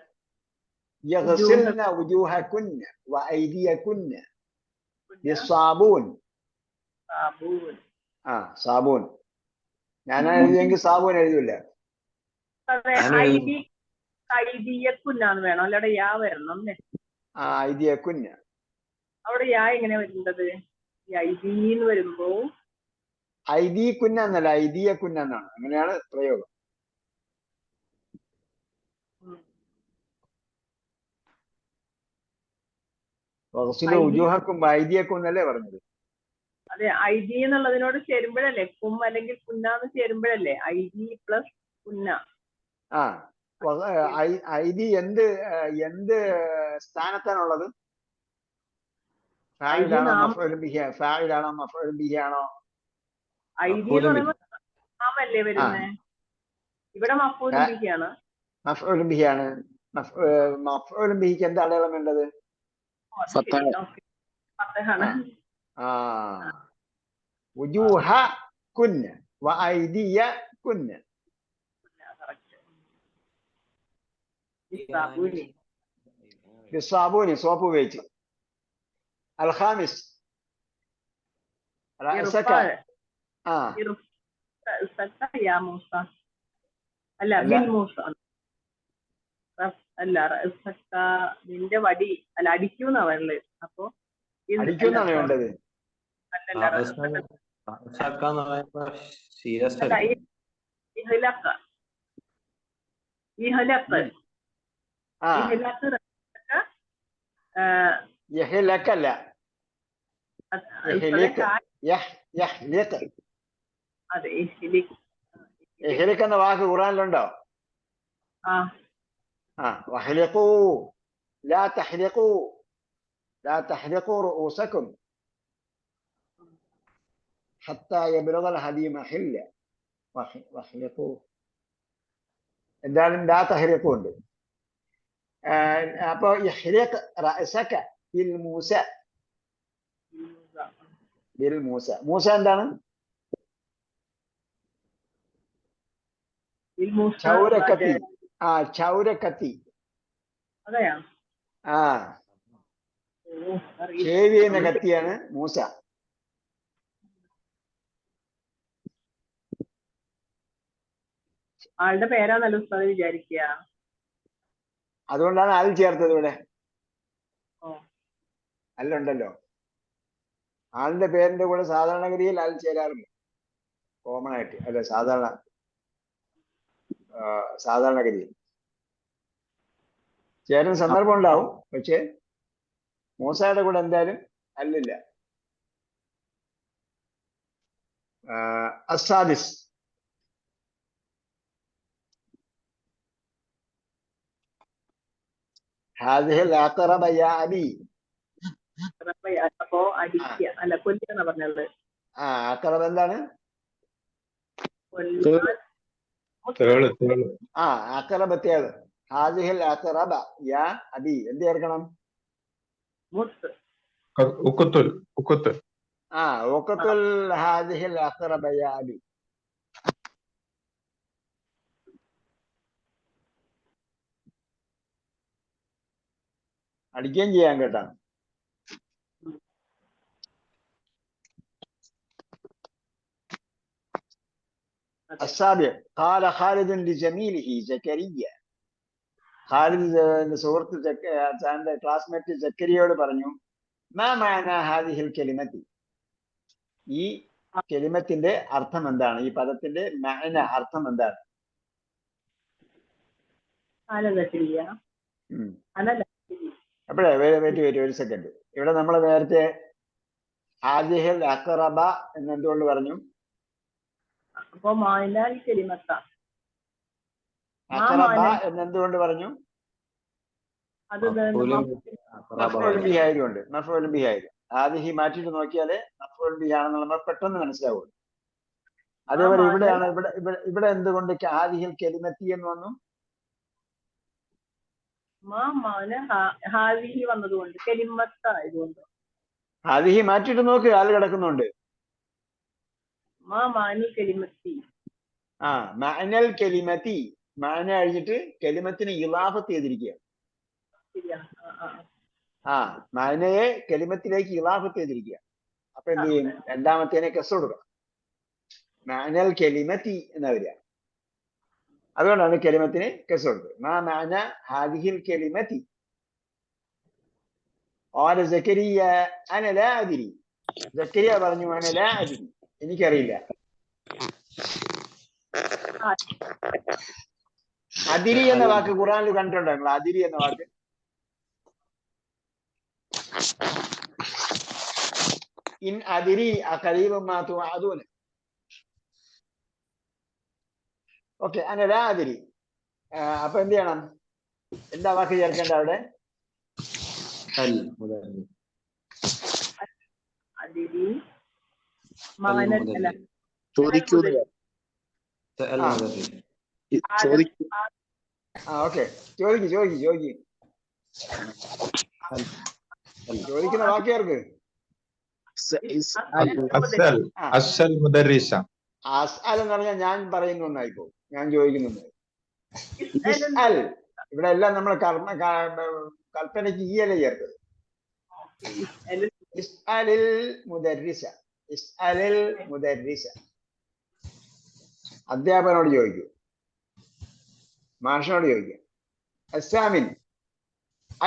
യഗ്സിൽന വുജൂഹകുന്ന വഅയ്ദിയകുന്ന ബിസ്സാബൂൻ. സാബൂൻ. ഞാൻ എഴുതിയെങ്കിൽ സാബൂൻ എഴുതില്ല. ഐദിയക്കുന്നാന്ന് വേണം, അല്ലാതെ യാ വരണം. ഐദിയകുന്ന. അവിടെ യാ എങ്ങനെ വരുന്നത്? ഐദീന്ന് വരുമ്പോ ഐദീകുന്ന എന്നല്ല, ഐദിയകുന്ന എന്നാണ്. അങ്ങനെയാണ് പ്രയോഗം. ഉജൂഹക്കും ഐദിയക്കും എന്നല്ലേ പറഞ്ഞത്? അതെ, ഐദി എന്നുള്ളതിനോട് ചേരുമ്പോഴല്ലേ, കും അല്ലെങ്കിൽ കുന്നാന്ന് ചേരുമ്പോഴല്ലേ ഐദി പ്ലസ് കുന്ന. ഐദി എന്ത് സ്ഥാനത്താണുള്ളത്? ഫായിലാണോ മഫ്ഊലുൻ ബിഹി ആണോ? ഐഡി എന്ന് പറയുമ്പോൾ നാമല്ലേ വരുന്നേ? ഇവിടെ മഫ്ഊലും ബിഹിയാണ്. മഫ്ഊലും ബിഹിയാണ്. മഫ്ഊലും ബിഹിക്ക് എന്താ അടയാളം വേണ്ടത്? വുജൂഹ കുന്ന വഅയ്ദിയ കുന്ന. ബിസ്സാബൂനി സോപ്പ് ഉപയോഗിച്ച്. അൽ ഖാമിസ് റഅസക. യാ മൂസ അല്ല ബിൽ മൂസ അല്ല റഅസക നിന്റെ വടി അല്ല അടിക്കൂന്നാ വേണ്ടത്. അപ്പൊ അടിക്കൂന്നാണ് വേണ്ടത്. എന്ന വാക്ക് ഖുർആനിലുണ്ടോ? വഹ്ലിഖൂ ലാ തഹ്ലിഖൂ ലാ തഹ്ലിഖൂ റൂസക്കും ഹത്താ യബ്ലുഗൽ ഹദീ മഹില്ല വഹ്ലിഖൂ. എന്തായാലും ലാ തഹ്ലിഖൂ ഉണ്ട്. അപ്പൊ ഇഹ്ലിഖ് റഅസക ബിൽ മൂസ. ബിൽ മൂസ. മൂസ എന്താണ്? ചൗരക്കത്തി. ചൗരക്കത്തി. ഷേവ് ചെയ്യുന്ന കത്തിയാണ് മൂസ. ആളുടെ പേരാണല്ലോ ഉസ്താദ് വിചാരിക്കുക. അതുകൊണ്ടാണ് അൽ ചേർത്തത് ഇവിടെ. അല്ലുണ്ടല്ലോ. ആളിന്റെ പേരിന്റെ കൂടെ സാധാരണഗതിയിൽ അൽ ചേരാറുണ്ട്. കോമൺ ആയിട്ട് അല്ലെ? സാധാരണഗതിയിൽ ചേരുന്ന സന്ദർഭം ഉണ്ടാവും. പക്ഷെ മൂസയുടെ കൂടെ എന്തായാലും അല്ലില്ല. അസ്സാദിസ് ഹാദിഹിൽ അഖറബ യാ അബി. അപ്പോ അടിക്കുക അല്ല കൊല്ലുക പറഞ്ഞത്. അഖറബ എന്താണ്? അഖറബ തേള്. ഹാദിഹിൽ അഖറബ യാ അബി. എന്ത് ചേർക്കണം? ഉഖത്തുൽ. ഉഖത്തുൽ ഹാദിഹിൽ അഖറബ യാ അബി. അടിക്കുകയും ചെയ്യാൻ കേട്ടാ. السابع قال خالد لجميله زكريا. ഖാലിദിന്റെ സുഹൃത്ത് തന്റെ ക്ലാസ്മേറ്റ് ജക്കരിയോട് പറഞ്ഞു, മാ മഅനാ ഹാദിഹിൽ കലിമത്തി. ഈ കലിമത്തിന്റെ അർത്ഥം എന്താണ്? ഈ പദത്തിന്റെ മഅന അർത്ഥം എന്താണ്? അപ്പോഴേ വെയിറ്റ് ഒരു സെക്കൻഡ്. ഇവിടെ നമ്മൾ നേരത്തെ ഹാദിഹിൽ അഖറബ എന്നെന്തുകൊണ്ട് പറഞ്ഞു? അഖറബ എന്നെന്തുകൊണ്ട് പറഞ്ഞു? ആയതുകൊണ്ട്. മഫ്ഊൽ ബിഹി ആയിരുന്നു. ഹാദിഹി മാറ്റിയിട്ട് നോക്കിയാലേ മഫ്ഊൽ ബിഹി ആണെന്ന് നമ്മൾ പെട്ടെന്ന് മനസ്സിലാവുള്ളൂ. അതേപോലെ ഇവിടെയാണ് ഇവിടെ എന്തുകൊണ്ട് ഹാദിഹിൽ കലിമത്തി എന്ന് വന്നു? ഹാദിഹി മാറ്റിയിട്ട് നോക്ക്, ആൾ കിടക്കുന്നുണ്ട്. മഅനൽ കലിമത്തി. മഅന കഴിഞ്ഞിട്ട് കലിമത്തിന് ഇളാഫത്ത് ചെയ്തിരിക്കുക. മഅനയെ കലിമത്തിലേക്ക് ഇളാഫത്ത് ചെയ്തിരിക്കുക. അപ്പൊ എന്ത് ചെയ്യും? രണ്ടാമത്തേനെ കസ് കൊടുക്കണം. മഅനൽ കലിമത്തി എന്നാ വരിക. അതുകൊണ്ടാണ് കലിമത്തിന് കസ് കൊടുത്തത്. മാ മഅന ഹാദിഹിൽ കലിമത്തി. ഖാല സക്കരിയ അന ലാ അദ്രി. സക്കരിയ പറഞ്ഞു അന ലാ അദ്രി, എനിക്കറിയില്ല. അതിരി എന്ന വാക്ക് ഖുർആനിൽ കണ്ടിട്ടുണ്ടോ നിങ്ങൾ? അതിരി എന്ന വാക്ക് ഇൻ അതിരി ഖരീബും മാ തുഅദൂന. ഓക്കെ, അന ലാ അതിരി. അപ്പൊ എന്ത് ചെയ്യണം? എന്താ വാക്ക് ചേർക്കേണ്ട അവിടെ? ചോദിക്കൂന്ന് سأل ആ مدرس ചോദിക്കൂ. ഓക്കെ ചോദിക്കും ചോദിക്കുന്ന വാക്കിയാർക്ക് أسأل ആ أسأل مدرسة. അസ്അൽ എന്ന് പറഞ്ഞാൽ ഞാൻ പറയുന്ന ഒന്നായിപ്പോ, ഞാൻ ചോദിക്കുന്നുണ്ട്. ഇസ്അൽ ഇസ്അൽ ഇവിടെ എല്ലാം നമ്മൾ കൽപ്പനയ്ക്ക് ഈ അല്ലേ ചേർത്തത്. ഇസ്അലിൽ മുദർരിസ, ഇസ്അലിൽ മുദർരിസ, അധ്യാപകനോട് ചോദിക്കൂ, മാഷിനോട് ചോദിക്കുക. അസ്സാമിൻ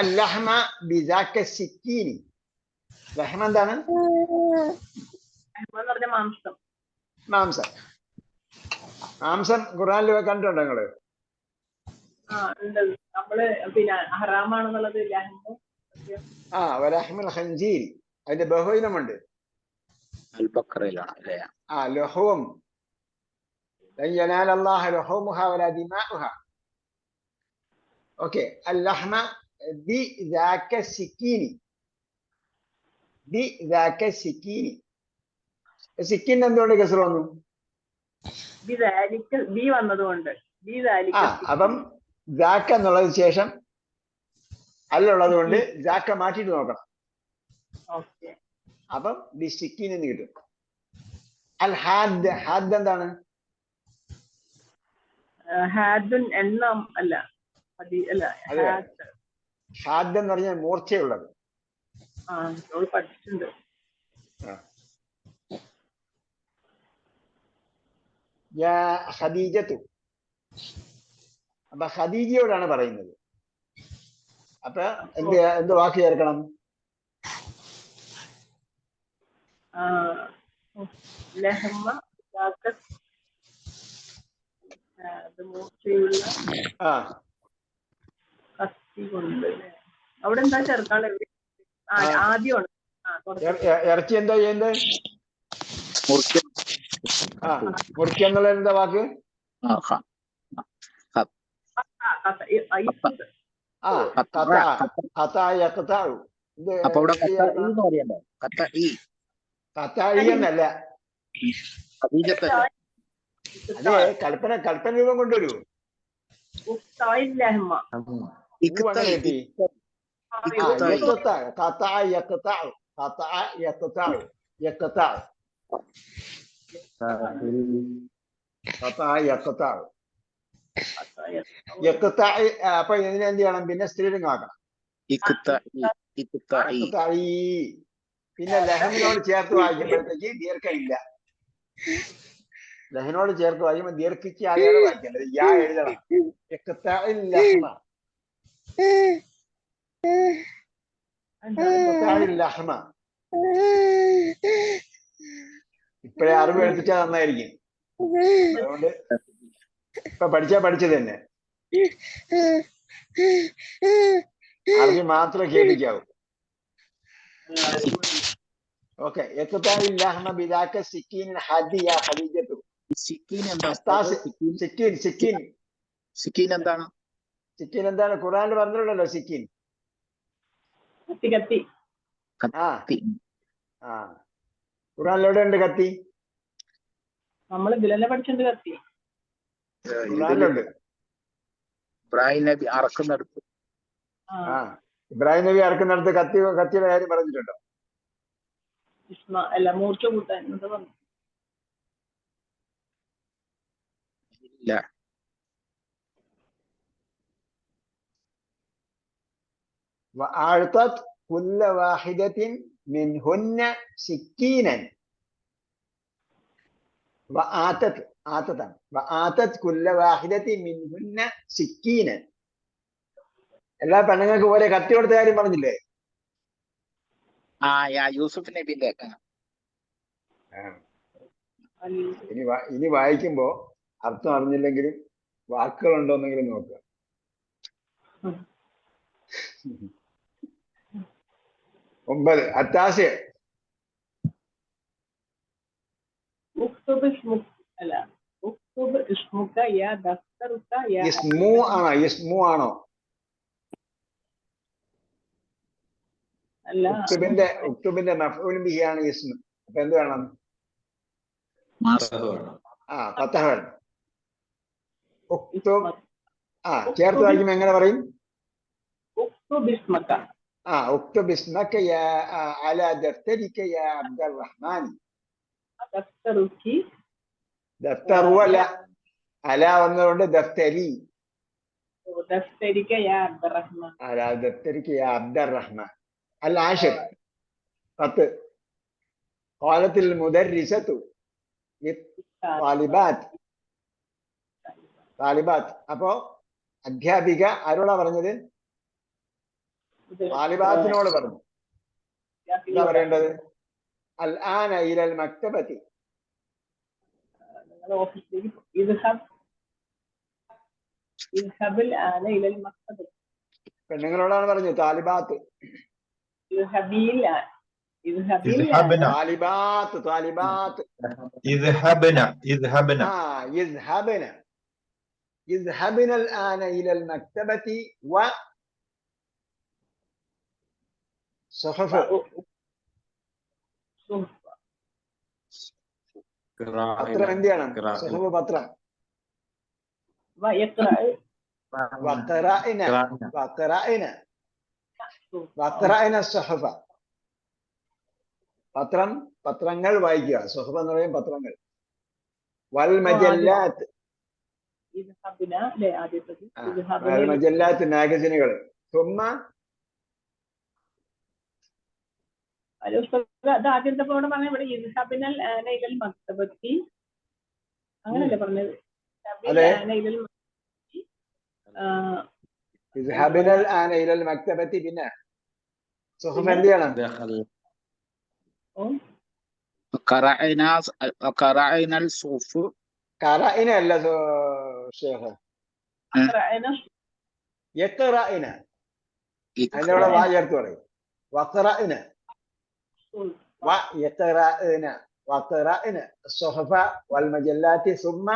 അല്ലഹ്മ ബിദാക സിക്കീനി. ലഹ്മ എന്താണ്? എന്ന് പറഞ്ഞ മാംസം. മാംസം. മാംസം ഖുർആനിൽ കണ്ടിട്ടുണ്ടോ നിങ്ങള്? ആ ഉണ്ട്. നമ്മള് പിന്നെ ഹറാമാണെന്നുള്ളത് ലഹ്മു. ആ വലഹ്മുൽ ഖൻസീരി, അതിന്റെ ബഹുവചനമുണ്ട്. അൽബക്കറയിലാണ് അല്ലേ? ആ ലഹുവും ലൻ യനാല അല്ലാഹ ലഹൂമുഹാ വലാ ദിമാഉഹാ. ഓക്കെ. അല്ലഹ്മ ബിദാക സിക്കീനി, ബിദാക സിക്കീനി. സിക്കീൻ എന്തുകൊണ്ട് കസർ വന്നു? ബി വന്നതുകൊണ്ട് ആ അപ്പം ജാക്ക എന്നുള്ളത് ശേഷം അല്ലുള്ളത് കൊണ്ട് ജാക്ക മാറ്റിയിട്ട് നോക്കണം. ഓക്കെ. അപ്പം ബി സിക്കീൻ എന്ന് കിട്ടും. അൽ ഹാദ്, ഹാദ് എന്താണ്? ഹാദുൻ എണ്ണം അല്ല, അല്ല അതെ, ഹാദ് എന്ന് പറഞ്ഞാൽ മൂർച്ചയുള്ളത്. ആ നമ്മൾ പഠിച്ചിട്ടുണ്ട്. യാ ഖദീജത്തു, അപ്പൊ ഖദീജയോടാണ് പറയുന്നത്. അപ്പൊ എന്ത് വാക്ക് ചേർക്കണം? ലഹ്മ മൂർച്ചയുള്ള ആ കത്തി കൊണ്ട്. അവിടെ എന്താ ചേർക്കാളെ? ആദ്യമാണ് ഇറച്ചി എന്താ ചെയ്യുന്നത്? ആ മുറിക്ക എന്നുള്ള എന്താ വാക്ക്? എന്നല്ല, അതെ കൽപ്പന രൂപം കൊണ്ടുവരൂ. അപ്പൊ ഇതിനെ എന്ത് ചെയ്യണം? പിന്നെ സ്ത്രീലിംഗം ആക്കണം. പിന്നെ ലഹമിനോട് ചേർത്ത് വായിക്കുമ്പോഴത്തേക്ക് ദീർഘം ഇല്ല. ലഹനോട് ചേർത്ത് വായിക്കുമ്പോൾ ദീർഘിച്ച് ആദ്യമാണ് വായിക്കേണ്ടത്. യാ എഴുതണം. ലഹ്മ. ഇപ്പഴേ അറിവ് എടുപ്പിച്ചാൽ നന്നായിരിക്കും. അതുകൊണ്ട് ഇപ്പൊ പഠിച്ചത് തന്നെ അറിവ് മാത്രമേ കേൾപ്പിക്കാവൂ. ഓക്കെ. സിക്കീൻ എന്താണ്? സിക്കീൻ എന്താണ്? ഖുർആനിൽ പറഞ്ഞിട്ടുണ്ടല്ലോ സിക്കീൻ. കത്തി. ആ ഖുർആനിൽ ഉണ്ട് കത്തി. നമ്മൾ ഇതിലെല്ലാം പഠിച്ചിട്ടുണ്ട് കത്തി. ഖുർആനിലുണ്ട്. ഇബ്രാഹിം നബി അറക്കുന്നിടത്ത്. ആ ഇബ്രാഹിം നബി അറക്കുന്നിടത്ത് കത്തിയുടെ കാര്യം പറഞ്ഞിട്ടുണ്ടോ? അല്ല മൂർച്ച കൂട്ടാൻ എന്താ പറഞ്ഞു? ഇല്ല. وأعطت كل واحدة منهن سكينا. وآتت كل واحدة منهن سكينا. എല്ലാ പെണ്ണുങ്ങൾക്ക് പോലെ കത്തി കൊടുത്ത കാര്യം പറഞ്ഞില്ലേ? യൂസുഫ് നബിന്റെ. ഇനി വായിക്കുമ്പോ അർത്ഥം അറിഞ്ഞില്ലെങ്കിലും വാക്കുകൾ ഉണ്ടോന്നെങ്കിലും നോക്കുക. ഒമ്പത് അത്താശ്. ഇസ്മു ആണോ? ഉക്തുബിന്റെ മഫ്ഊൽ ബിഹിയാണ് ഇസ്മു. അപ്പൊ എന്ത് വേണം? ഫതഹ് വേണം. ഫതഹ് വേണം. ഉക്തുബ് ചേർത്ത് വായിക്കുമ്പോ എങ്ങനെ പറയും? ഉക്തുബ് ഇസ്മക. ഉക്തുബ് ഇസ്മക അലാ ദഫ്തരിക യാ അബ്ദുറഹ്മാൻ. ദഫ്തറുക്കി ദഫ്തറു അല്ല, അല വന്നതുകൊണ്ട് ദഫ്തരി. ദഫ്തരിക യാ അബ്ദുറഹ്മാൻ. അലാ ദഫ്തരിക യാ അബ്ദുറഹ്മാൻ. അൽ ആഷിർ 10. ഖാലത്തിൽ മുദർരിസതു താലിബാത്ത്. അപ്പോ അധ്യാപിക ആരോടാ പറഞ്ഞത്? താലിബാത്തിനോട് പറഞ്ഞു. എന്താ പറയേണ്ടത്? അൽ ആന ഇലൽ മക്തബത്തി. പെണ്ണുങ്ങളോടാണ് പറഞ്ഞത് താലിബാത്ത്. يذهبن الآن إلى المكتبة وصحف പത്രം എന്ത് ചെയ്യണം? സുഹഫ് പത്രം. പത്രങ്ങൾ വായിക്കുക. സുഹഫ് എന്ന് പറയും പത്രങ്ങൾ. വൽ മജല്ലാത്ത്, മാഗസിനുകൾ. അങ്ങനല്ലേ പറഞ്ഞത്? പിന്നെ സുഹഫ് എന്ത് ചെയ്യണം? അല്ല ഷേഖ്, അതിനോട് വാ ചേർത്ത് പറയും. الصحف والمجلات ثم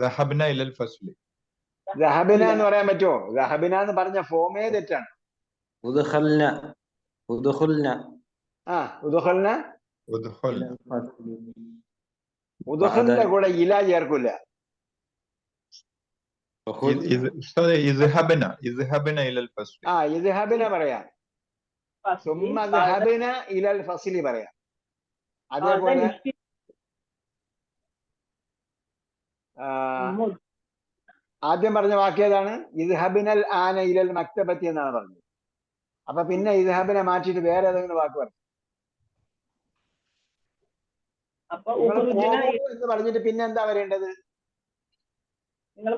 ذهبنا إلى الفصل. ذهبنا എന്ന് പറയാൻ പറ്റുമോ? ذهبنا എന്ന് പറഞ്ഞ ഫോമേ തെറ്റാണ്. ഉദ്ഖൽന ഉദ്ഖൽന്റെ കൂടെ ഇല ചേർക്കില്ല. يذهبنا إلى الفصل. يذهبنا പറയാം. ثم ذهبنا إلى الفصل പറയാം. അതേപോലെ ആദ്യം പറഞ്ഞ വാക്യേതാണ്? ഇദ്ഹബിനൽ ആന ഇലൽ മക്തബത്തി എന്നാണ് പറഞ്ഞത്. അപ്പൊ പിന്നെ ഇദ്ഹബിനെ മാറ്റിയിട്ട് വേറെ ഏതെങ്കിലും വാക്ക് പറഞ്ഞു എന്ന് പറഞ്ഞിട്ട് പിന്നെ എന്താ വരേണ്ടത്? നിങ്ങൾ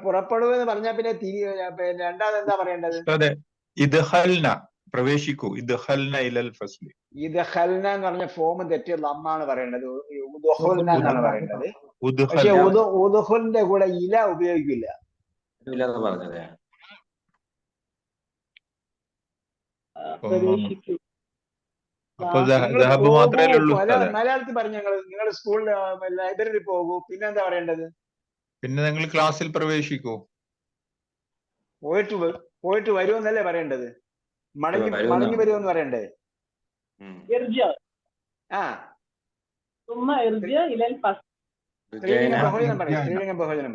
പുറപ്പെടുവോ എന്ന് പറഞ്ഞാൽ പിന്നെ രണ്ടാമത് എന്താ പറയേണ്ടത്? പ്രവേശിക്കൂ. ഇദ്ഖൽന ഇലൽ ഫസ്ലി. ഇദ്ഖൽന എന്ന് പറഞ്ഞ ഫോം തെറ്റ്, ലമ്മാണ് പറയേണ്ടത്. ഉദ്ഖുൽന എന്നാണ് പറയേണ്ടത്. പക്ഷെ ഉദ്ഖുലിന്റെ കൂടെ ഇല ഉപയോഗിക്കില്ല. മലയാളത്തിൽ പറഞ്ഞു. നിങ്ങൾ സ്കൂളിൽ ലൈബ്രറിയിൽ പോകൂ. പിന്നെ എന്താ പറയേണ്ടത്? പിന്നെ നിങ്ങൾ ക്ലാസ്സിൽ പ്രവേശിക്കൂ. പോയിട്ട് വരുമെന്നല്ലേ പറയേണ്ടത്? മടങ്ങി വരുമെന്ന് പറയണ്ടേ? സ്ത്രീലിംഗ ബഹുവചനം പറയും. സ്ത്രീലിംഗ ബഹുവചനം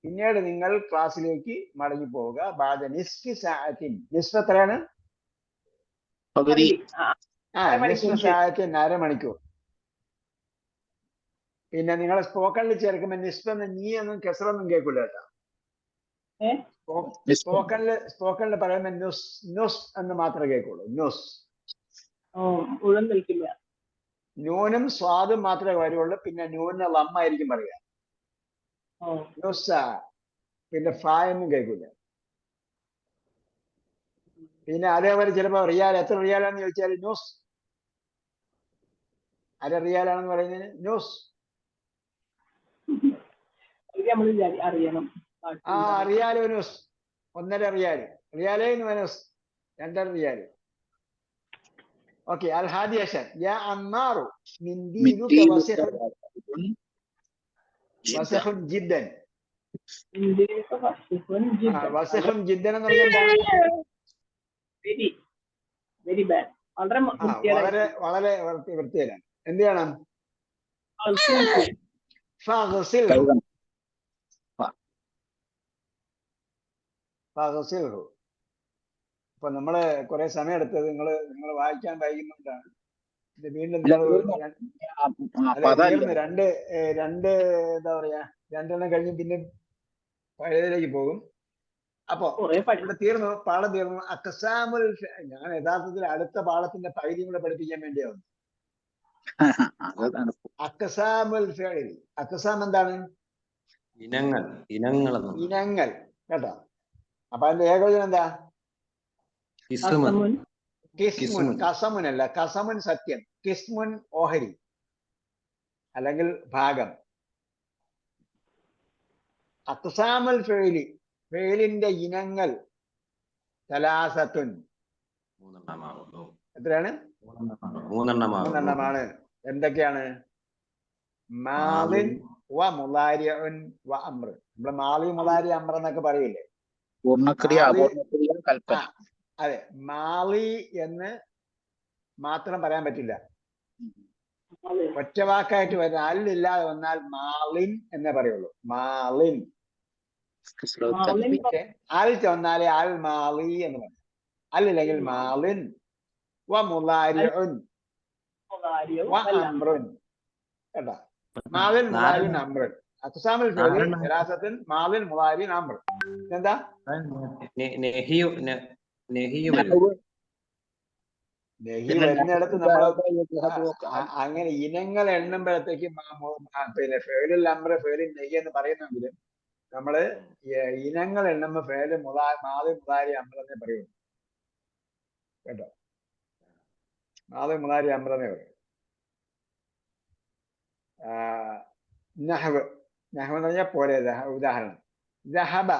പിന്നീട് നിങ്ങൾ ക്ലാസ്സിലേക്ക് മടങ്ങി പോവുക. ബാദ നിസ്ഫി സഅത്തിൻ. നിസ്ഫ് എത്രയാണ്? നിസ്ഫ് സഅത്തിൻ, അരമണിക്കൂർ. പിന്നെ നിങ്ങളെ സ്പോക്കണിൽ ചേർക്കുമ്പോൾ നിസ്ഫ് എന്ന് നീ ഒന്നും കെസറൊന്നും കേൾക്കില്ല കേട്ടോ. സ്പോക്കണിൽ പറയുമ്പോൾ നുസ് എന്ന് മാത്രമേ കേൾക്കുള്ളൂ. നുസ്, നൂനും സ്വാദും മാത്രമേ വരുള്ളൂ. പിന്നെ നൂനിന് ലമ്മായിരിക്കും പറയുക. നുസ, പിന്നെ ഫായൊന്നും കേൾക്കില്ല. പിന്നെ അതേപോലെ ചിലപ്പോ റിയാൽ, എത്ര റിയാലാണെന്ന് ചോദിച്ചാൽ ന്യൂസ്, അര റിയാലാണെന്ന് പറയുന്നതിന് ന്യൂസ്. റിയാല് ന്യൂസ്, 1.5 റിയാല്, റിയാലേ ന്യൂസ് 2.5 റിയാല്. ഓക്കെ. അൽ ഹാദി അശർ യാ അമ്മാറു മിൻ ദീനുക മിദ്ദീനുക വസിഹുൻ വസിഹുൻ ജിദ്ദൻ. വസിഹുൻ ജിദ്ദൻ. ഇന്ത്യയിലൊക്കെ വസിഹുൻ ജിദ്ദൻ. വസിഹുൻ ജിദ്ദൻ എന്ന് പറഞ്ഞാൽ എന്താ? Very very bad. വളരെ വളരെ വളരെ വൃത്തിയിലാണ്. എന്ത് ചെയ്യണം? ഫഗ്സിൽഹു ഫഗ്സിൽഹു. അപ്പൊ നമ്മള് കുറെ സമയം എടുത്തത് നിങ്ങൾ വായിക്കാൻ വൈകുന്നോണ്ടാണ്. ഇത് വീണ്ടും തീർന്നു. രണ്ട് എന്താ പറയാ, രണ്ടെണ്ണം കഴിഞ്ഞ് പിന്നെ പഴയതിലേക്ക് പോകും. അപ്പൊ ഇവിടെ തീർന്നു, പാഠം തീർന്നു. അക്സാമുൽ, ഞാൻ യഥാർത്ഥത്തിൽ അടുത്ത പാഠത്തിന്റെ പകുതിയും കൂടെ പഠിപ്പിക്കാൻ വേണ്ടിയാവും. അക്സാമുൽ ഫിഅൽ. അക്സാം എന്താണ്? ഇനങ്ങൾ. ഇനങ്ങൾ കേട്ടോ. അപ്പൊ അതിന്റെ ഏകവചനം എന്താ? കിസ്മുൻ. കിസ്മുൻ. കസമുൻ അല്ല, കസമുൻ സത്യം, കിസ്മുൻ ഓഹരി അല്ലെങ്കിൽ ഭാഗം. അക്സാമുൽ ഫിഅലി, ഫിഅലിന്റെ ഇനങ്ങൾ സലാസത്തുൻ. എത്രയാണ്? മൂന്നെണ്ണമാണ്. എന്തൊക്കെയാണ്? മാലിൻ വ മുളാരിഉൻ വ അംർ. നമ്മള് മാലി മുളാരി അംർ എന്നൊക്കെ പറയില്ലേ? പൂർണ്ണക്രിയ അപൂർണ്ണക്രിയ കൽപ്പന. അതെ, മാലി എന്ന് മാത്രം പറയാൻ പറ്റില്ല. ഒറ്റ വാക്കായിട്ട് വരുന്ന അല്ലില്ലാതെ വന്നാൽ മാലിൻ എന്നേ പറയുള്ളൂ. മാലിൻ. അൽ വന്നാലേ അൽ മാലി എന്ന് പറയും. അല്ലില്ലെങ്കിൽ മാലിൻ വ മുളാരിഉൻ വ അംറുൻ. കേട്ടോ? മാലിൻ മുളാരിൻ അംറുൻ. അക്സാമുൽ ഫിഅലി സലാസത്തുൻ മാലിൻ മുളാരിൻ അംർ. എന്താ? നെഹി വരുന്നിടത്ത് നമ്മൾ അങ്ങനെ ഇനങ്ങൾ എണ്ണുമ്പോഴത്തേക്കും പിന്നെ ഫേലുൽ അംറ് ഫേലുൽ നെഹി എന്ന് പറയുന്നെങ്കിലും നമ്മള് ഇനങ്ങൾ എണ്ണുമ്പോ ഫേല് മാലി മുളാരി അംർ എന്നേ പറയുള്ളൂ. കേട്ടോ? മാലി മുളാരി അംർ എന്നേ പറയും. നഹ്വ്. നഹ്വ് എന്ന് പറഞ്ഞാൽ പോരെ. ഉദാഹരണം: ദഹബ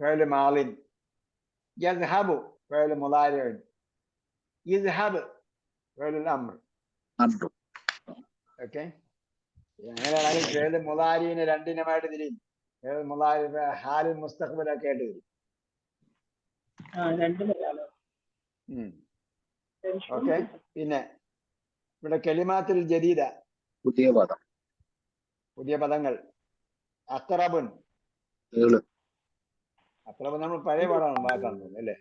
ഫേല് മാലിൻ, യദ്ഹബു ഫേല് മുളാരിഉൻ, ഇദ്ഹബ് ഫേലുൽ അംർ. ഓക്കെ. അങ്ങനെയാണെങ്കിൽ ഫേല് മുളാരിനെ രണ്ടിനമായിട്ട് തിരിയും. ഫേല് മുളാരി ഹാലും മുസ്തഖ്ബലൊക്കെ ആയിട്ട് തിരിയും. ഓക്കെ. പിന്നെ ഇവിടെ കലിമാത്തുൽ ജദീദ, പുതിയ പദങ്ങൾ. അഖറബുൻ. അഖറബ് നമ്മൾ പഴയ പാടാണ് വാക്കാണ് അല്ലേ?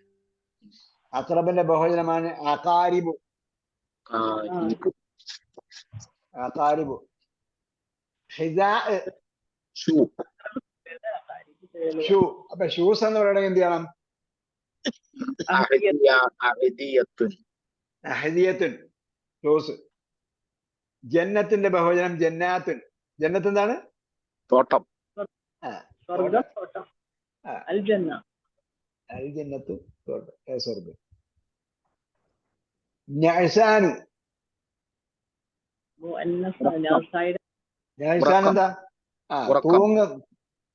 അഖറബിന്റെ ബഹുവചനമാണ് അഖാരിബു. അഖാരിബു. ഹിസാ, ഷൂ. അപ്പൊ ഷൂസ് എന്ന് പറയണമെങ്കിൽ എന്ത് ചെയ്യണം? അഹദിയത്തുൻ. ഷൂസ്. ജന്നത്തിന്റെ ബഹുവചനം ജന്നാത്തുൻ. ജന്നത്ത് എന്താണ്? തോട്ടം. അൽ ജന്നത്തു സ്വർഗ്ഗം. നഅ്സാനു. നഅ്സാൻ എന്താ?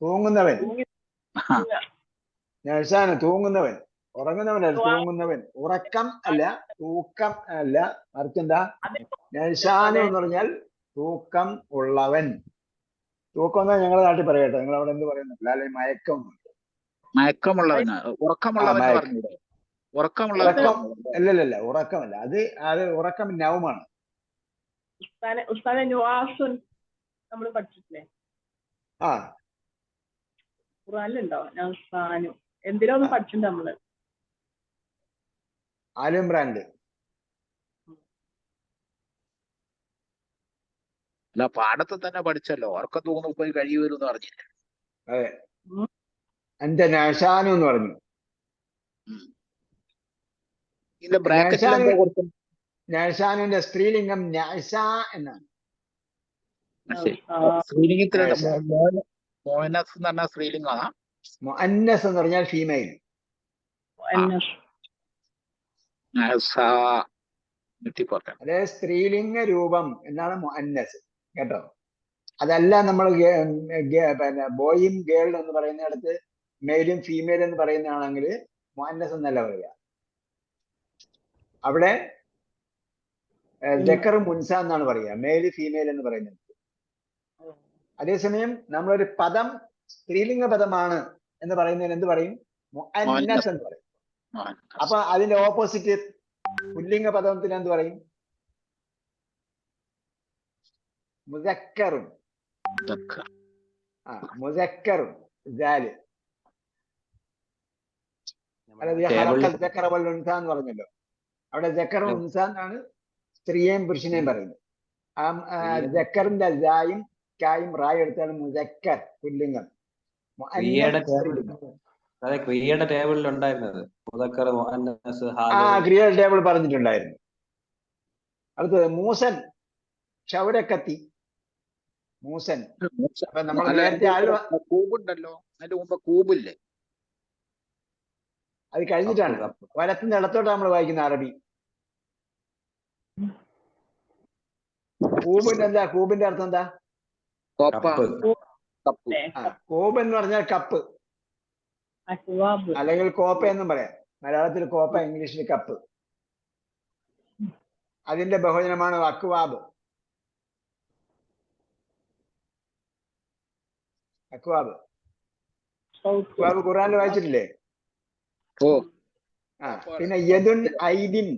തൂങ്ങുന്നവൻ. നഅ്സാനു തൂങ്ങുന്നവൻ. ഉറങ്ങുന്നവനല്ല, തൂങ്ങുന്നവൻ. ഉറക്കം അല്ല, തൂക്കം അല്ല. മറിച്ചെന്താ? നഅ്സാനു എന്ന് പറഞ്ഞാൽ തൂക്കം ഉള്ളവൻ. തൂക്കം എന്നാ ഞങ്ങളുടെ നാട്ടിൽ പറയട്ടെ. നിങ്ങൾ അവിടെ എന്ത് പറയുന്നില്ല, അല്ലെങ്കിൽ മയക്കം. മയക്കമുള്ളവന്, ഉറക്കമുള്ളവൻ. അല്ലല്ല, ഉറക്കമല്ല. അത് ഉറക്കം നൗമാണ്. നമ്മൾ പഠിച്ചിട്ടില്ലേ? ഖുർആനിലുണ്ടോ നൗസാനു? എന്തിനോ ഒന്ന് പഠിച്ചിട്ടുണ്ട് നമ്മള്. ആലു ഇമ്രാനില്. അല്ല, പാടത്ത് തന്നെ പഠിച്ചല്ലോ. ഉറക്കം തൂങ്ങുന്നു പോയി കഴിയുവരും എന്ന് പറഞ്ഞില്ല. അതെ, എന്റെ നഅ്സാനു എന്ന് പറഞ്ഞു. നഅ്സാനുവിന്റെ സ്ത്രീലിംഗം നഅ്സ എന്നാണ്. സ്ത്രീലിംഗത്തിലുണ്ട്. മുഅന്നസ് എന്ന് പറഞ്ഞാൽ സ്ത്രീലിംഗമാണ്. മുഅന്നസ് എന്ന് പറഞ്ഞാൽ ഫീമെയിൽ. അതെ, സ്ത്രീലിംഗ രൂപം എന്നാണ് മുഅന്നസ്. കേട്ടോ? അതല്ല നമ്മൾ പിന്നെ ബോയും ഗേൾ എന്ന് പറയുന്നിടത്ത് മെയിലും ഫീമെയിൽ എന്ന് പറയുന്നതാണെങ്കിൽ മുഅന്നസ് എന്നല്ല പറയുക. അവിടെ ജക്കറും മുൻസ എന്നാണ് പറയുക, മെയില് ഫീമെയിൽ എന്ന് പറയുന്നത്. അതേസമയം നമ്മളൊരു പദം സ്ത്രീലിംഗ പദമാണ് എന്ന് പറയുന്നതിന് എന്ത് പറയും? മുഅന്നസ് എന്ന് പറയും. അപ്പൊ അതിന്റെ ഓപ്പോസിറ്റ് പുല്ലിംഗ പദത്തിന് എന്ത് പറയും? മുസക്കറും. മുസക്കറും ഉൻസ എന്ന് പറഞ്ഞല്ലോ. അവിടെ ജക്കറും ഉൻസ എന്നാണ് സ്ത്രീയെയും പുരുഷനെയും പറയുന്നത്. ജക്കറിന്റെ ജായും കായും റായും എടുത്താണ് മുസക്കർ പുല്ലിംഗം. ക്രിയയുടെ ടേബിളിൽ ഉണ്ടായിരുന്നത് ക്രിയയുടെ ടേബിൾ പറഞ്ഞിട്ടുണ്ടായിരുന്നു. അടുത്തത് മൂസൻ, ക്ഷൗരക്കത്തി. മൂസൻ. അപ്പൊ നമ്മൾ നേരത്തെ കൂബുണ്ടല്ലോ, അതിന്റെ മുമ്പ് കൂബില്ലേ? അത് കഴിഞ്ഞിട്ടാണ് വലത്തുനിന്ന് ഇടത്തോട്ട് നമ്മൾ വായിക്കുന്ന അറബി. കൂബിന്റെ എന്താ? കൂബിന്റെ അർത്ഥം എന്താ? കൂബ് എന്ന് പറഞ്ഞാൽ കപ്പ്, അല്ലെങ്കിൽ കോപ്പ എന്നും പറയാം. മലയാളത്തിൽ കോപ്പ, ഇംഗ്ലീഷിൽ കപ്പ്. അതിന്റെ ബഹുവചനമാണ് അക്വാബ്. അക്വാബ് അക്വാബ് ഖുർആനിൽ വായിച്ചിട്ടില്ലേ? പിന്നെ യദുൻ ഐദിൻ,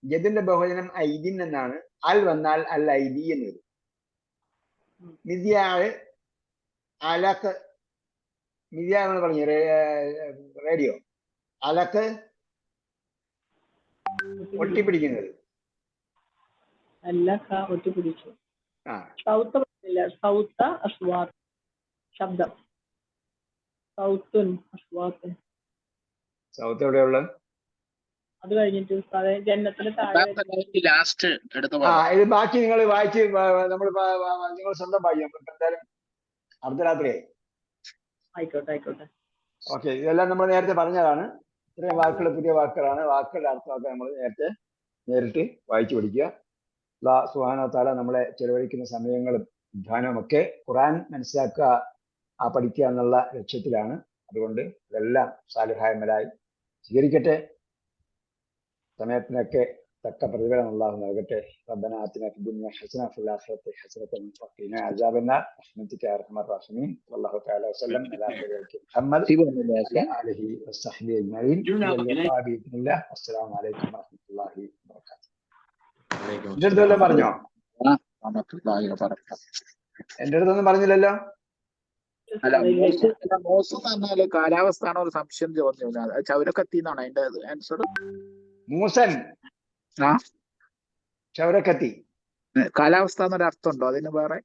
യദിന്റെ ബഹുവചനം ഐദിൻ എന്നാണ്. അൽ വന്നാൽ അൽ ഐദി എന്ന് വരും. മിദ്യാഴ്, അലക്ക്. മിദ്യാ എന്ന് പറഞ്ഞു റേഡിയോ. അലക്ക് ഒട്ടിപ്പിടിക്കുന്നത്. ശബ്ദം. സൗത്ത് എവിടെയുള്ളത്? അത് കഴിഞ്ഞിട്ട് ജന്നത്തിന് താഴെ ഇത് ബാക്കി നിങ്ങൾ വായിച്ച് നമ്മൾ നിങ്ങൾ സ്വന്തം വായിക്കും. എന്തായാലും അർദ്ധരാത്രിയായി. ആയിക്കോട്ടെ. ഓക്കെ, ഇതെല്ലാം നമ്മൾ നേരത്തെ പറഞ്ഞതാണ്. ഇത്രയും വാക്കുകൾ പുതിയ വാക്കുകളാണ്. വാക്കുകളുടെ അർത്ഥമൊക്കെ നമ്മൾ നേരിട്ട് വായിച്ചു പഠിക്കുക. അല്ലാഹു സുബ്ഹാനഹു വ തആല നമ്മളെ ചെലവഴിക്കുന്ന സമയങ്ങളും ധ്യാനവും ഒക്കെ ഖുർആൻ മനസ്സിലാക്കുക, പഠിക്കുക എന്നുള്ള ലക്ഷ്യത്തിലാണ്. അതുകൊണ്ട് ഇതെല്ലാം സാലിഹായമലായി സ്വീകരിക്കട്ടെ. സമയത്തിനൊക്കെ തക്ക പ്രതിഫലം അല്ലാഹു നൽകട്ടെ. റബ്ബനാ ആതിനാ ഫിദ്ദുനിയ ഹസന വഫിൽ ആഖിറതി ഹസനതൻ വഖിനാ അസാബന്നാർ റഹ്മതിക യാ അർഹമർ റഹീമീൻ. വല്ലല്ലാഹു തആല വസല്ലം അലാ നബിയിന മുഹമ്മദ് വഅലാ ആലിഹി വസ്സഹ്ബിഹി അജ്മഈൻ. അസ്സലാമു അലൈക്കും വറഹ്മത്തുള്ളാഹി വബറകാതുഹു. എന്റെ അടുത്തെല്ലാം പറഞ്ഞോ? എന്റെ അടുത്തൊന്നും പറഞ്ഞില്ലല്ലോ. മോസം പറഞ്ഞാല് കാലാവസ്ഥ ആണോ ഒരു സംശയം തോന്നില്ല. ചൗരക്കത്തി എന്നാണ് അതിന്റെ ആൻസർ. മൂസൻ, ക്ഷൗരക്കത്തി. കാലാവസ്ഥ എന്നൊരു അർത്ഥം ഉണ്ടോ അതിന് വേറെ?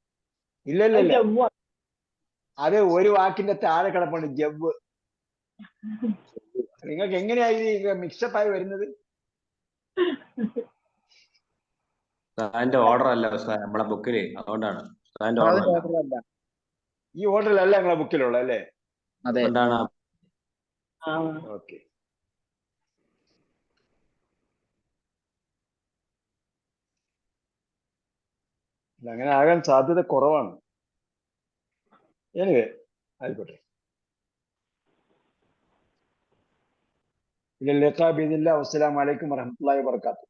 ഇല്ല. അത് ഒരു വാക്കിന്റെ താഴെ കിടപ്പുണ്ട്, ജവ്. നിങ്ങൾക്ക് എങ്ങനെയായി മിക്സപ്പ് ആയി വരുന്നത്? അതിന്റെ ഓർഡർ അല്ല നമ്മളെ ബുക്കില്, അതുകൊണ്ടാണ്. ഈ ഓർഡറിലല്ല നിങ്ങളെ ബുക്കിലുള്ള അല്ലേ? അതുകൊണ്ടാണ്. ഓക്കെ. അങ്ങനെ ആകാൻ സാധ്യത കുറവാണ്. എനിവേ ആയിക്കോട്ടെ. ഇലൽ ലിഖാ ബിഇദ്നില്ലാഹ്. വസ്സലാമു അലൈക്കും വറഹ്മത്തുള്ളാഹി വബറകാതുഹു.